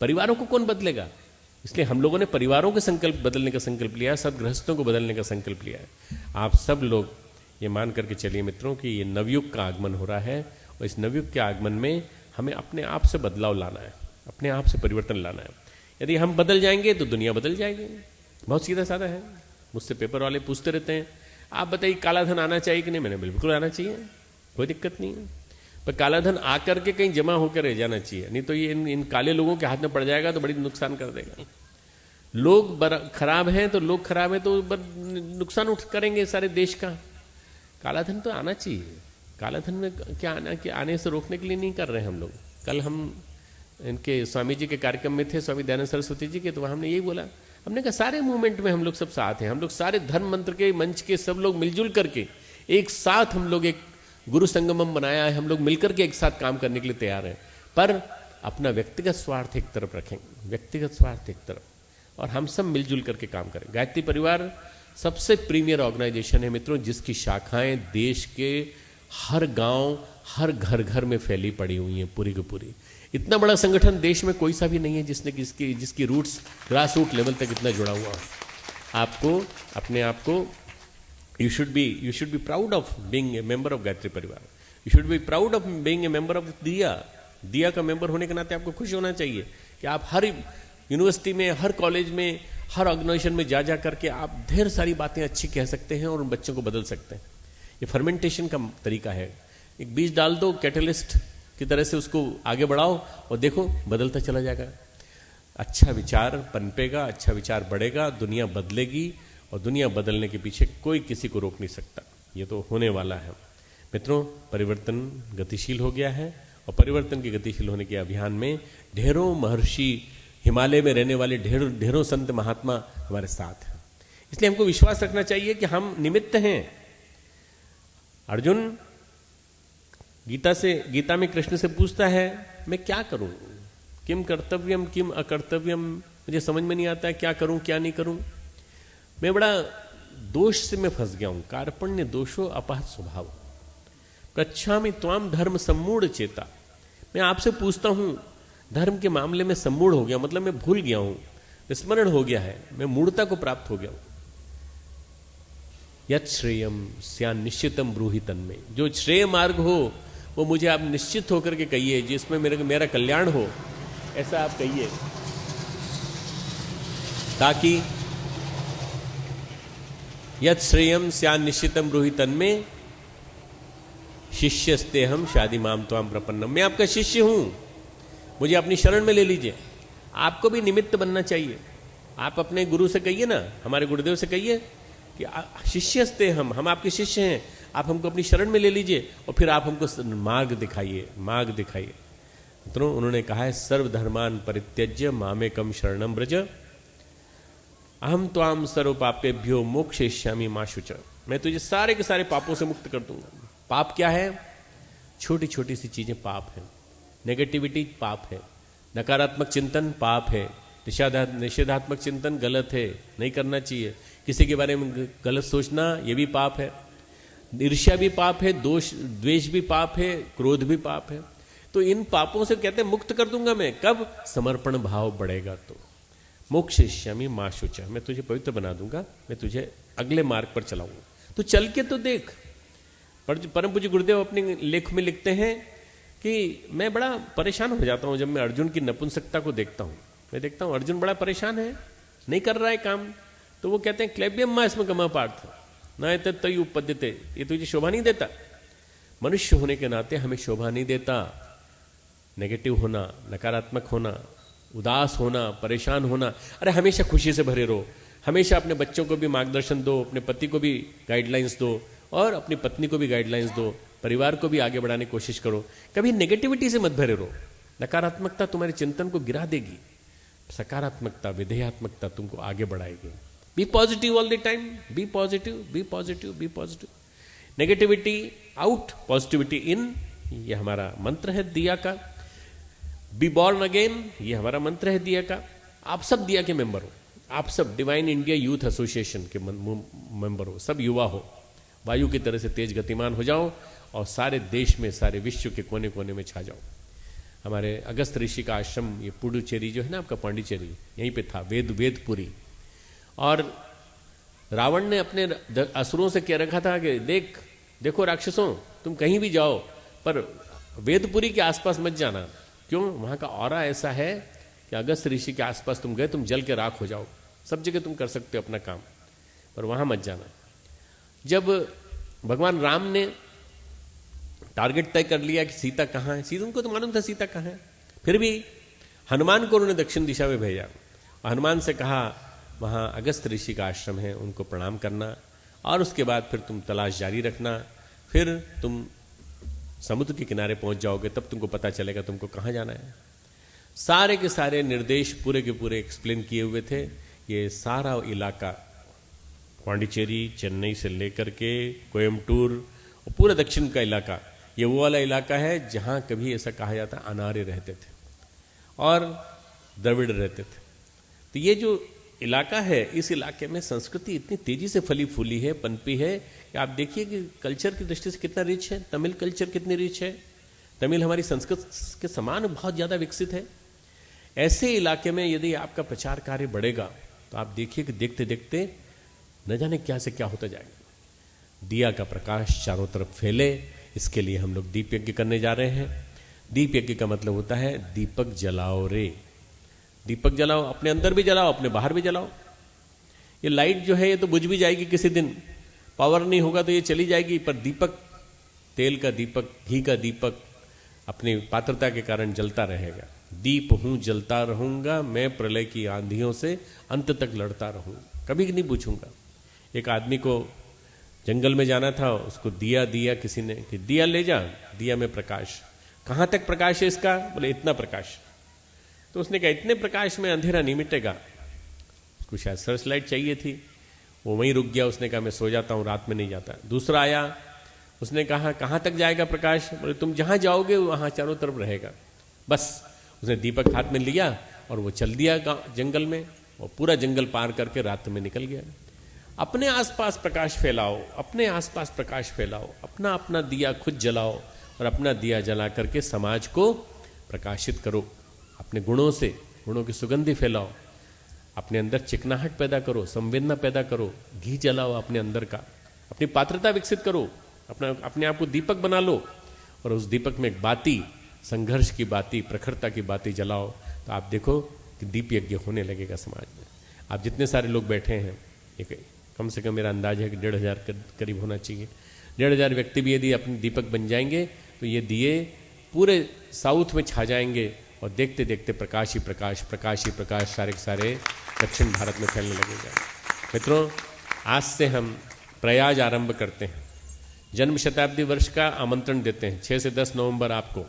S1: परिवारों को कौन बदलेगा? इसलिए हम लोगों ने परिवारों के संकल्प बदलने का संकल्प लिया है, सब गृहस्थों को बदलने का संकल्प लिया है। आप सब लोग ये मान करके चलिए मित्रों कि ये नवयुग का आगमन हो रहा है और इस नवयुग के आगमन में हमें अपने आप से बदलाव लाना है, अपने आप से परिवर्तन लाना है। यदि हम बदल जाएंगे तो दुनिया बदल जाएगी। बहुत सीधा साधा है। मुझसे पेपर वाले पूछते रहते हैं, आप बताइए काला धन आना चाहिए कि नहीं? मैंने बिल्कुल आना चाहिए, कोई दिक्कत नहीं है। पर काला धन आकर के कहीं जमा होकर रह जाना चाहिए, नहीं तो ये इन काले लोगों के हाथ में पड़ जाएगा तो बड़ी नुकसान कर देगा। लोग खराब हैं तो लोग खराब है तो नुकसान करेंगे सारे देश का। काला धन तो आना चाहिए। काला धन में क्या आना, कि आने से रोकने के लिए नहीं कर रहे हैं हम लोग। कल हम इनके स्वामी जी के कार्यक्रम में थे, स्वामी दयानंद सरस्वती जी के, तो हमने यही बोला, हमने कहा सारे मूवमेंट में हम लोग सब साथ हैं। हम लोग सारे धर्म मंत्र के मंच के सब लोग मिलजुल करके एक साथ हम लोग एक गुरु संगमम बनाया है। हम लोग मिलकर के एक साथ काम करने के लिए तैयार हैं, पर अपना व्यक्तिगत स्वार्थ एक तरफ रखेंगे, व्यक्तिगत स्वार्थ एक तरफ, और हम सब मिलजुल करके काम करें। गायत्री परिवार सबसे प्रीमियर ऑर्गेनाइजेशन है मित्रों, जिसकी शाखाएं देश के हर गांव, हर घर घर में फैली पड़ी हुई हैं, पूरी की पूरी। इतना बड़ा संगठन देश में कोई सा भी नहीं है जिसने जिसकी रूट्स ग्रास रूट लेवल तक इतना जुड़ा हुआ है। आपको अपने आप को you should be proud of being a member of Gayatri परिवार। You should be proud of being a member of दिया का मेंबर होने के नाते आपको खुश होना चाहिए कि आप हर यूनिवर्सिटी में, हर कॉलेज में, हर ऑर्गेनाइजेशन में जा करके आप ढेर सारी बातें अच्छी कह सकते हैं और उन बच्चों को बदल सकते हैं। ये फर्मेंटेशन का तरीका है। एक बीज डाल दो, कैटलिस्ट की तरह से उसको आगे बढ़ाओ और देखो बदलता चला जाएगा। अच्छा विचार पनपेगा, अच्छा विचार बढ़ेगा, दुनिया बदलेगी, और दुनिया बदलने के पीछे कोई किसी को रोक नहीं सकता। ये तो होने वाला है मित्रों। परिवर्तन गतिशील हो गया है और परिवर्तन के गतिशील होने के अभियान में ढेरों महर्षि, हिमालय में रहने वाले ढेरों संत महात्मा हमारे साथ हैं। इसलिए हमको विश्वास रखना चाहिए कि हम निमित्त हैं। अर्जुन गीता में कृष्ण से पूछता है, मैं क्या करूं, किम कर्तव्यम किम अकर्तव्यम, मुझे समझ में नहीं आता है क्या करूं क्या नहीं करूं। मैं बड़ा दोष से मैं फंस गया हूं। कार्पण्य दोषो अपहत स्वभाव, पृच्छामि त्वाम धर्म सम्मूढ़ चेता। मैं आपसे पूछता हूं, धर्म के मामले में सम्मूढ़ हो गया, मतलब मैं भूल गया हूं, विस्मरण हो गया है, मैं मूढ़ता को प्राप्त हो गया हूं। यत् श्रेयम स्यान निश्चितम ब्रूहि तन्मे, जो श्रेय मार्ग हो वो मुझे आप निश्चित होकर के कहिए, जिसमें मेरा कल्याण हो, ऐसा आप कहिए, ताकि यत् श्रेयम स्यान निश्चितम ब्रूहि तन्मे शिष्यस्ते हम शादी माम त्वाम प्रपन्नम। मैं आपका शिष्य हूं, मुझे अपनी शरण में ले लीजिए। आपको भी निमित्त बनना चाहिए। आप अपने गुरु से कहिए ना, हमारे गुरुदेव से कहिए कि शिष्यस्ते हम आपके शिष्य हैं, आप हमको अपनी शरण में ले लीजिए और फिर आप हमको मार्ग दिखाइए। तो उन्होंने कहा है, सर्वधर्मान परित्यज्य मामेकम शरणम ब्रज, अहम त्वाम सर्व पापेभ्यो मोक्षयिष्यामि मा शुच। मैं तुझे सारे के सारे पापों से मुक्त कर दूंगा। पाप क्या है? छोटी छोटी सी चीजें पाप है। नेगेटिविटी पाप है, नकारात्मक चिंतन पाप है, निषेधात्मक चिंतन गलत है, नहीं करना चाहिए। किसी के बारे में गलत सोचना ये भी पाप है। ईर्ष्या भी पाप है, द्वेष भी पाप है, क्रोध भी पाप है। तो इन पापों से कहते हैं मुक्त कर दूंगा मैं। कब? समर्पण भाव बढ़ेगा तो। मोक्षयिष्यामि मा शुचः, मैं तुझे पवित्र बना दूंगा, मैं तुझे अगले मार्ग पर चलाऊंगा। तो चल के तो देख। परम पूज्य गुरुदेव अपने लेख में लिखते हैं कि मैं बड़ा परेशान हो जाता हूं जब मैं अर्जुन की नपुंसकता को देखता हूं। मैं देखता हूं अर्जुन बड़ा परेशान है, नहीं कर रहा है काम। तो वो कहते हैं, क्लेब्यम मा इसमें गमा पार्थ न तय उपद्यते, ये तुझे शोभा नहीं देता। मनुष्य होने के नाते हमें शोभा नहीं देता नेगेटिव होना, नकारात्मक होना, उदास होना, परेशान होना। अरे हमेशा खुशी से भरे रहो, हमेशा अपने बच्चों को भी मार्गदर्शन दो, अपने पति को भी गाइडलाइंस दो और अपनी पत्नी को भी गाइडलाइंस दो, परिवार को भी आगे बढ़ाने की कोशिश करो। कभी नेगेटिविटी से मत भरे रहो। नकारात्मकता तुम्हारे चिंतन को गिरा देगी, सकारात्मकता, विधेयात्मकता तुमको आगे बढ़ाएगी। Be positive all the time, be positive, be positive, be positive. Negativity out, positivity in, ये हमारा मंत्र है दिया का। बी बॉर्न अगेन, ये हमारा मंत्र है दिया का। आप सब दिया के मेंबर हो, आप सब डिवाइन इंडिया यूथ एसोसिएशन के मेंबर हो, सब युवा हो। वायु की तरह से तेज गतिमान हो जाओ और सारे देश में, सारे विश्व के कोने कोने में छा जाओ। हमारे अगस्त ऋषि का आश्रम, ये पुडुचेरी जो है ना आपका, पांडिचेरी, यहीं पे था, वेदपुरी। और रावण ने अपने असुरों से कह रखा था कि देखो राक्षसों, तुम कहीं भी जाओ पर वेदपुरी के आसपास मत जाना। क्यों? वहां का ऑरा ऐसा है कि अगस्त ऋषि के आसपास तुम गए, तुम जल के राख हो जाओ। सब जगह तुम कर सकते हो अपना काम, पर वहां मत जाना। जब भगवान राम ने टारगेट तय कर लिया कि सीता कहाँ है, सीता, उनको तो मालूम था सीता कहाँ है, फिर भी हनुमान को उन्होंने दक्षिण दिशा में भेजा। हनुमान से कहा वहां अगस्त ऋषि का आश्रम है, उनको प्रणाम करना और उसके बाद फिर तुम तलाश जारी रखना। फिर तुम समुद्र के किनारे पहुंच जाओगे, तब तुमको पता चलेगा तुमको कहाँ जाना है। सारे के सारे निर्देश पूरे के पूरे एक्सप्लेन किए हुए थे। ये सारा इलाका, पांडिचेरी, चेन्नई से लेकर के कोयम्बटूर और पूरा दक्षिण का इलाका, ये वो वाला इलाका है जहां कभी ऐसा कहा जाता है अनार्य रहते थे और द्रविड़ रहते थे। तो ये जो इलाका है, इस इलाके में संस्कृति इतनी तेजी से फली फूली है, पनपी है कि आप देखिए कि कल्चर की दृष्टि से कितना रिच है। तमिल कल्चर कितनी रिच है, तमिल हमारी संस्कृत के समान बहुत ज्यादा विकसित है। ऐसे इलाके में यदि आपका प्रचार कार्य बढ़ेगा तो आप देखिए कि देखते देखते न जाने क्या से क्या होता जाएगा। दिया का प्रकाश चारों तरफ फैले, इसके लिए हम लोग दीप यज्ञ करने जा रहे हैं। दीप यज्ञ का मतलब होता है दीपक जलाओ रे, दीपक जलाओ, अपने अंदर भी जलाओ, अपने बाहर भी जलाओ। ये लाइट जो है ये तो बुझ भी जाएगी किसी दिन, पावर नहीं होगा तो ये चली जाएगी, पर दीपक, तेल का दीपक, घी का दीपक अपनी पात्रता के कारण जलता रहेगा। दीप हूं, जलता रहूंगा मैं, प्रलय की आंधियों से अंत तक लड़ता रहूंगा, कभी नहीं पूछूंगा। एक आदमी को जंगल में जाना था, उसको दिया किसी ने कि दिया ले जा, दिया में प्रकाश। कहाँ तक प्रकाश है इसका? बोले इतना प्रकाश। तो उसने कहा इतने प्रकाश में अंधेरा नहीं मिटेगा। उसको शायद सर्च लाइट चाहिए थी, वो वहीं रुक गया। उसने कहा मैं सो जाता हूँ, रात में नहीं जाता। दूसरा आया, उसने कहा कहाँ तक जाएगा प्रकाश? बोले तुम जहाँ जाओगे वहाँ चारों तरफ रहेगा। बस उसने दीपक हाथ में लिया और वो चल दिया जंगल में, और पूरा जंगल पार करके रात में निकल गया। अपने आसपास प्रकाश फैलाओ, अपने आसपास प्रकाश फैलाओ, अपना अपना दिया खुद जलाओ और अपना दिया जला करके समाज को प्रकाशित करो। अपने गुणों से, गुणों की सुगंधी फैलाओ, अपने अंदर चिकनाहट पैदा करो, संवेदना पैदा करो, घी जलाओ अपने अंदर का, अपनी पात्रता विकसित करो, अपने आप को दीपक बना लो और उस दीपक में एक बाती, संघर्ष की बाती, प्रखरता की बाती जलाओ। तो आप देखो कि दीप यज्ञ होने लगेगा समाज में। आप जितने सारे लोग बैठे हैं, एक कम से कम मेरा अंदाज है कि 1,500 करीब होना चाहिए। 1,500 व्यक्ति भी यदि अपने दीपक बन जाएंगे तो ये दिए पूरे साउथ में छा जाएंगे और देखते देखते प्रकाश ही प्रकाश, प्रकाश ही प्रकाश सारे के सारे दक्षिण भारत में फैलने लगेगा। मित्रों, आज से हम प्रयाग आरंभ करते हैं। जन्म शताब्दी वर्ष का आमंत्रण देते हैं 6 से 10 नवंबर आपको,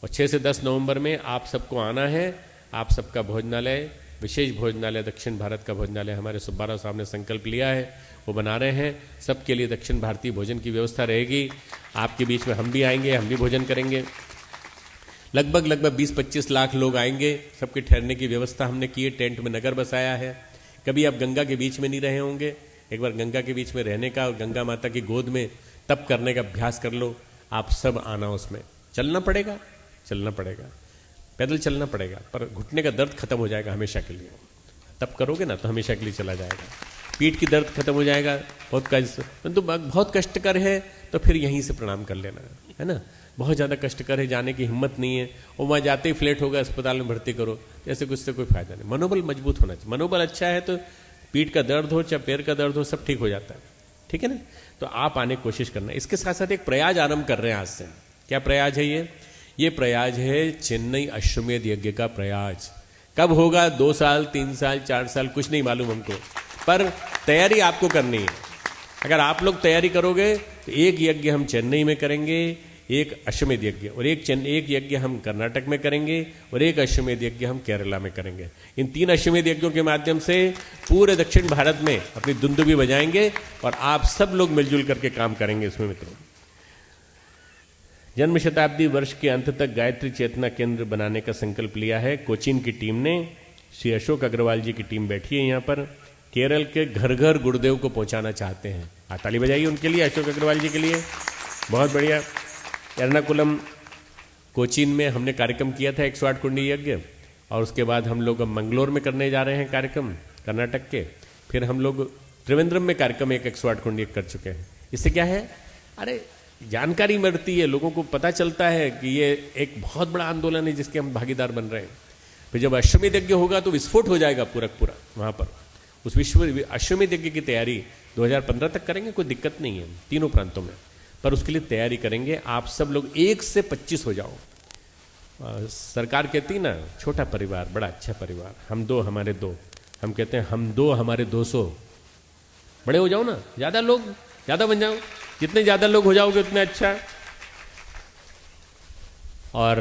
S1: और 6 से 10 नवंबर में आप सबको आना है। आप सबका भोजनालय, विशेष भोजनालय, दक्षिण भारत का भोजनालय हमारे सुब्बाराव साहब ने संकल्प लिया है, वो बना रहे हैं। सबके लिए दक्षिण भारतीय भोजन की व्यवस्था रहेगी। आपके बीच में हम भी आएंगे, हम भी भोजन करेंगे। लगभग 20-25 लाख लोग आएंगे। सबके ठहरने की व्यवस्था हमने की है, टेंट में नगर बसाया है। कभी आप गंगा के बीच में नहीं रहे होंगे, एक बार गंगा के बीच में रहने का और गंगा माता की गोद में तप करने का अभ्यास कर लो। आप सब आना, उसमें चलना पड़ेगा, चलना पड़ेगा, पैदल चलना पड़ेगा, पर घुटने का दर्द खत्म हो जाएगा हमेशा के लिए। तप करोगे ना तो हमेशा के लिए चला जाएगा। पीठ की दर्द खत्म हो जाएगा, परंतु बहुत कष्टकर है तो फिर यहीं से प्रणाम कर लेना, है ना। बहुत ज़्यादा कष्टकर है, जाने की हिम्मत नहीं है, और वहाँ जाते ही फ्लेट होगा, अस्पताल में भर्ती करो, ऐसे कुछ से कोई फायदा नहीं। मनोबल मजबूत होना चाहिए। मनोबल अच्छा है तो पीठ का दर्द हो चाहे पैर का दर्द हो, सब ठीक हो जाता है, ठीक है ना। तो आप आने की कोशिश करना। इसके साथ साथ एक प्रयाग आरंभ कर रहे हैं आज से। क्या प्रयाग है ये प्रयाग है चेन्नई अश्वमेध यज्ञ का प्रयाग। कब होगा? 2 साल, 3 साल, 4 साल, कुछ नहीं मालूम हमको, पर तैयारी आपको करनी है। अगर आप लोग तैयारी करोगे तो एक यज्ञ हम चेन्नई में करेंगे, एक अश्वमेध यज्ञ, और एक यज्ञ हम कर्नाटक में करेंगे, और एक अश्वमेध यज्ञ हम केरला में करेंगे। इन 3 अश्वमेध यज्ञों के माध्यम से पूरे दक्षिण भारत में अपनी दुंदुभी बजाएंगे और आप सब लोग मिलजुल करके काम करेंगे इसमें। मित्रों, जन्म शताब्दी वर्ष के अंत तक गायत्री चेतना केंद्र बनाने का संकल्प लिया है कोचीन की टीम ने। श्री अशोक अग्रवाल जी की टीम बैठी है यहाँ पर। केरल के घर घर गुरुदेव को पहुंचाना चाहते हैं। ताली बजाइए उनके लिए, अशोक अग्रवाल जी के लिए। बहुत बढ़िया। एर्नाकुलम, कोचीन में हमने कार्यक्रम किया था 108 कुंडी यज्ञ, और उसके बाद हम लोग अब मंगलोर में करने जा रहे हैं कार्यक्रम कर्नाटक के। फिर हम लोग त्रिवेंद्रम में कार्यक्रम 108 कुंडी कर चुके हैं। इससे क्या है, अरे जानकारी मिलती है, लोगों को पता चलता है कि ये एक बहुत बड़ा आंदोलन है जिसके हम भागीदार बन रहे हैं। फिर जब अश्वमेध यज्ञ होगा तो विस्फोट हो जाएगा पूरा वहाँ पर। उस अश्वमेध यज्ञ की तैयारी 2015 तक करेंगे, कोई दिक्कत नहीं है तीनों प्रांतों में, पर उसके लिए तैयारी करेंगे। आप सब लोग 1 से 25 हो जाओ। सरकार कहती ना, छोटा परिवार बड़ा अच्छा परिवार, हम 2 हमारे 2। हम कहते हैं हम 2 हमारे 200। बड़े हो जाओ ना, ज़्यादा लोग ज़्यादा बन जाओ, जितने ज़्यादा लोग हो जाओगे उतने अच्छा। और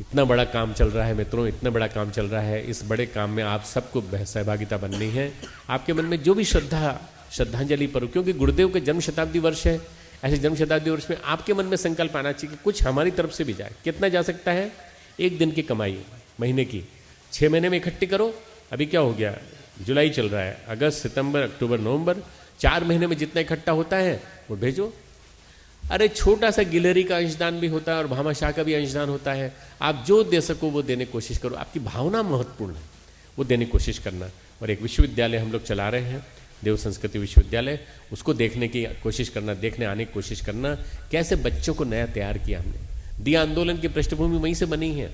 S1: इतना बड़ा काम चल रहा है मित्रों, इतना बड़ा काम चल रहा है। इस बड़े काम में आप सबको सहभागिता बननी है। आपके मन में जो भी श्रद्धांजलि पर, क्योंकि गुरुदेव के जन्म शताब्दी वर्ष है, ऐसे जन्म शताब्दी वर्ष में आपके मन में संकल्प आना चाहिए कि कुछ हमारी तरफ से भी जाए। कितना जा सकता है? 1 दिन की कमाई महीने की 6 महीने में इकट्ठी करो। अभी क्या हो गया, जुलाई चल रहा है, अगस्त, सितंबर, अक्टूबर, नवंबर, 4 महीने में जितना इकट्ठा होता है वो भेजो। अरे छोटा सा गिलहरी का अंशदान भी होता है और भामाशाह का भी अंशदान होता है। आप जो दे सको वो देने की कोशिश करो। आपकी भावना महत्वपूर्ण है, वो देने की कोशिश करना। और एक विश्वविद्यालय हम लोग चला रहे हैं, देव संस्कृति विश्वविद्यालय, उसको देखने की कोशिश करना, देखने आने की कोशिश करना, कैसे बच्चों को नया तैयार किया हमने। दिया आंदोलन की पृष्ठभूमि वहीं से बनी है।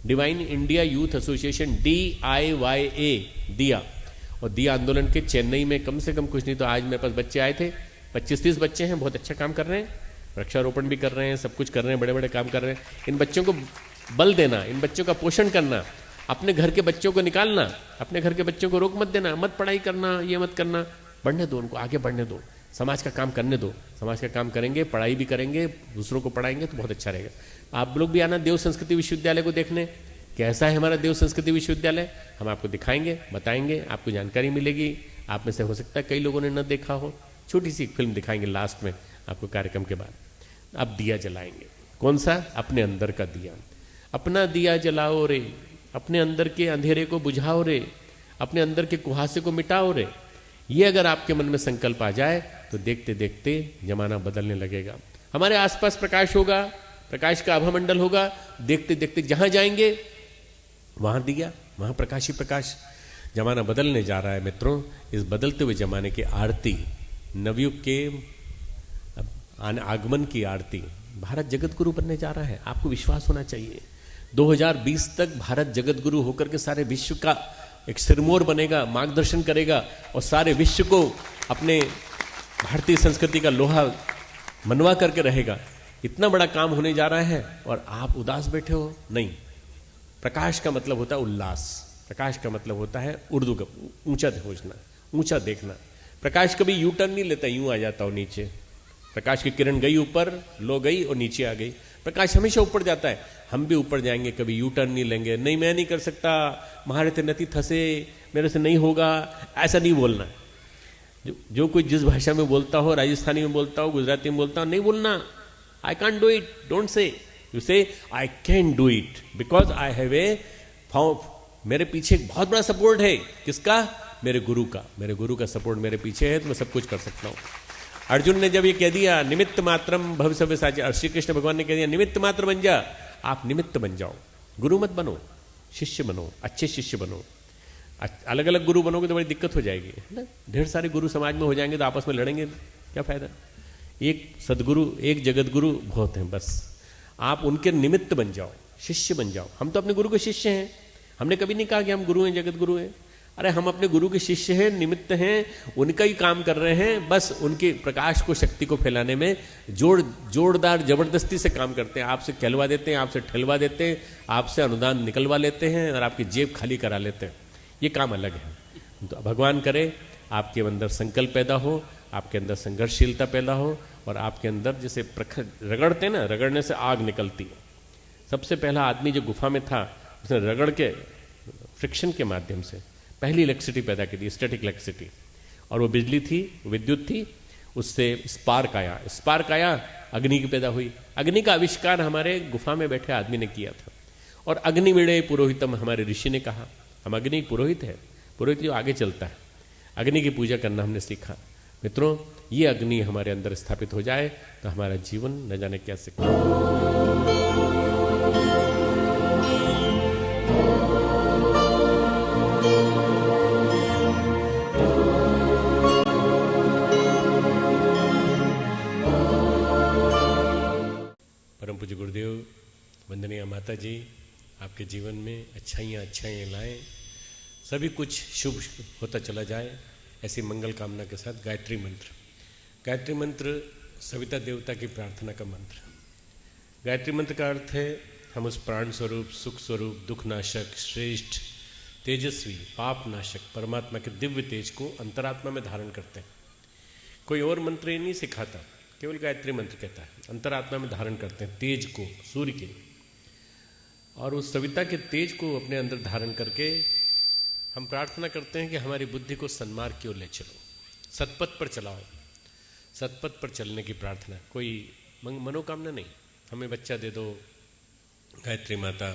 S1: Divine India youth association, DIYA, दिया, और दिया आंदोलन के चेन्नई में कम से कम कुछ नहीं तो आज मेरे पास बच्चे आए थे, 25-30 बच्चे हैं, बहुत अच्छा काम कर रहे हैं, वृक्षारोपण भी कर रहे हैं, सब कुछ कर रहे हैं, बड़े बड़े काम कर रहे हैं। इन बच्चों को बल देना, इन बच्चों का पोषण करना, अपने घर के बच्चों को निकालना, अपने घर के बच्चों को रोक मत देना, मत पढ़ाई करना, ये मत करना, बढ़ने दो उनको, आगे बढ़ने दो। समाज का काम करने दो, समाज का काम करेंगे, पढ़ाई भी करेंगे, दूसरों को पढ़ाएंगे तो बहुत अच्छा रहेगा। आप लोग भी आना देव संस्कृति विश्वविद्यालय को देखने, कैसा है हमारा देव संस्कृति विश्वविद्यालय, हम आपको दिखाएंगे, बताएंगे, आपको जानकारी मिलेगी। आप में से हो सकता है कई लोगों ने न देखा हो, छोटी सी फिल्म दिखाएंगे लास्ट में आपको कार्यक्रम के बाद। आप दिया जलाएंगे, कौन सा? अपने अंदर का दिया। अपना दिया जलाओ रे, अपने अंदर के अंधेरे को बुझाओ रे, अपने अंदर के कुहासे को मिटाओ रे। ये अगर आपके मन में संकल्प आ जाए तो देखते देखते जमाना बदलने लगेगा। हमारे आसपास प्रकाश होगा, प्रकाश का आभामंडल होगा, देखते देखते जहां जाएंगे वहां दिया, वहां प्रकाश ही प्रकाश। जमाना बदलने जा रहा है मित्रों। इस बदलते हुए जमाने की आरती, नवयुग के आगमन की आरती, भारत जगत गुरु बनने जा रहा है। आपको विश्वास होना चाहिए 2020 तक भारत जगत गुरु होकर के सारे विश्व का एक सिरमौर बनेगा, मार्गदर्शन करेगा और सारे विश्व को अपने भारतीय संस्कृति का लोहा मनवा करके रहेगा। इतना बड़ा काम होने जा रहा है और आप उदास बैठे हो? नहीं। प्रकाश का मतलब होता है उल्लास, प्रकाश का मतलब होता है उर्दू का ऊंचा खोजना, ऊंचा देखना। प्रकाश कभी यू टर्न नहीं लेता, यूं आ जाता हो नीचे। प्रकाश की किरण गई ऊपर, लो गई और नीचे आ गई। प्रकाश हमेशा ऊपर जाता है, हम भी ऊपर जाएंगे, कभी यू टर्न नहीं लेंगे। नहीं मैं नहीं कर सकता, महारे ते नती थसे, मेरे से नहीं होगा, ऐसा नहीं बोलना। जो कोई जिस भाषा में बोलता हो, राजस्थानी में बोलता हो, गुजराती में बोलता हो, नहीं बोलना I can't do it, don't say, you say I can do it because I have a मेरे पीछे एक बहुत बड़ा सपोर्ट है। किसका? मेरे गुरु का। मेरे गुरु का सपोर्ट मेरे पीछे है तो मैं सब कुछ कर सकता हूं। अर्जुन ने जब ये कह दिया निमित्त मात्रम भव सव्यसाची, और श्री कृष्ण भगवान ने कह दिया निमित्त मात्र बन जा, आप निमित्त बन जाओ, गुरु मत बनो, शिष्य बनो, अच्छे शिष्य बनो। अलग अलग गुरु बनोगे तो बड़ी दिक्कत हो जाएगी, है ना। ढेर सारे गुरु समाज में हो जाएंगे तो आपस में लड़ेंगे, क्या फायदा। एक सदगुरु, एक जगत गुरु बहुत हैं, बस आप उनके निमित्त बन जाओ, शिष्य बन जाओ। हम तो अपने गुरु के शिष्य हैं, हमने कभी नहीं कहा कि हम गुरु हैं, जगत गुरु हैं। अरे हम अपने गुरु के शिष्य हैं, निमित्त हैं, उनका ही काम कर रहे हैं। बस उनके प्रकाश को, शक्ति को फैलाने में जोरदार जबरदस्ती से काम करते हैं। आपसे कहलवा देते हैं, आपसे ठलवा देते हैं, आपसे अनुदान निकलवा लेते हैं और आपकी जेब खाली करा लेते हैं। ये काम अलग है। तो भगवान करे आपके अंदर संकल्प पैदा हो, आपके अंदर संघर्षशीलता पैदा हो और आपके अंदर जैसे रगड़ते ना, रगड़ने से आग निकलती है। सबसे पहला आदमी जो गुफा में था उसने रगड़ के फ्रिक्शन के माध्यम से पहली इलेक्ट्रिसिटी पैदा की थी, स्टैटिक इलेक्ट्रिसिटी, और वो बिजली थी, विद्युत थी। उससे स्पार्क आया, स्पार्क आया, अग्नि की पैदा हुई। अग्नि का आविष्कार हमारे गुफा में बैठे आदमी ने किया था। और अग्निमीड़े पुरोहितम, हमारे ऋषि ने कहा, हम अग्नि पुरोहित है, पुरोहित जो आगे चलता है। अग्नि की पूजा करना हमने सीखा। मित्रों, ये अग्नि हमारे अंदर स्थापित हो जाए तो हमारा जीवन न जाने कैसे। परम पूज्य गुरुदेव, वंदनीय माता जी, आपके जीवन में अच्छाइयाँ लाएं, सभी कुछ शुभ होता चला जाए, ऐसी मंगल कामना के साथ गायत्री मंत्र। गायत्री मंत्र सविता देवता की प्रार्थना का मंत्र। गायत्री मंत्र का अर्थ है हम उस प्राण स्वरूप, सुख स्वरूप, दुख नाशक, श्रेष्ठ, तेजस्वी, पाप नाशक परमात्मा के दिव्य तेज को अंतरात्मा में धारण करते हैं। कोई और मंत्र ये नहीं सिखाता, केवल गायत्री मंत्र कहता है अंतरात्मा में धारण करते हैं तेज को, सूर्य के। और उस सविता के तेज को अपने अंदर धारण करके हम प्रार्थना करते हैं कि हमारी बुद्धि को सन्मार्ग की ओर ले चलो, सतपथ पर चलाओ। सतपथ पर चलने की प्रार्थना, कोई मनोकामना नहीं, हमें बच्चा दे दो गायत्री माता,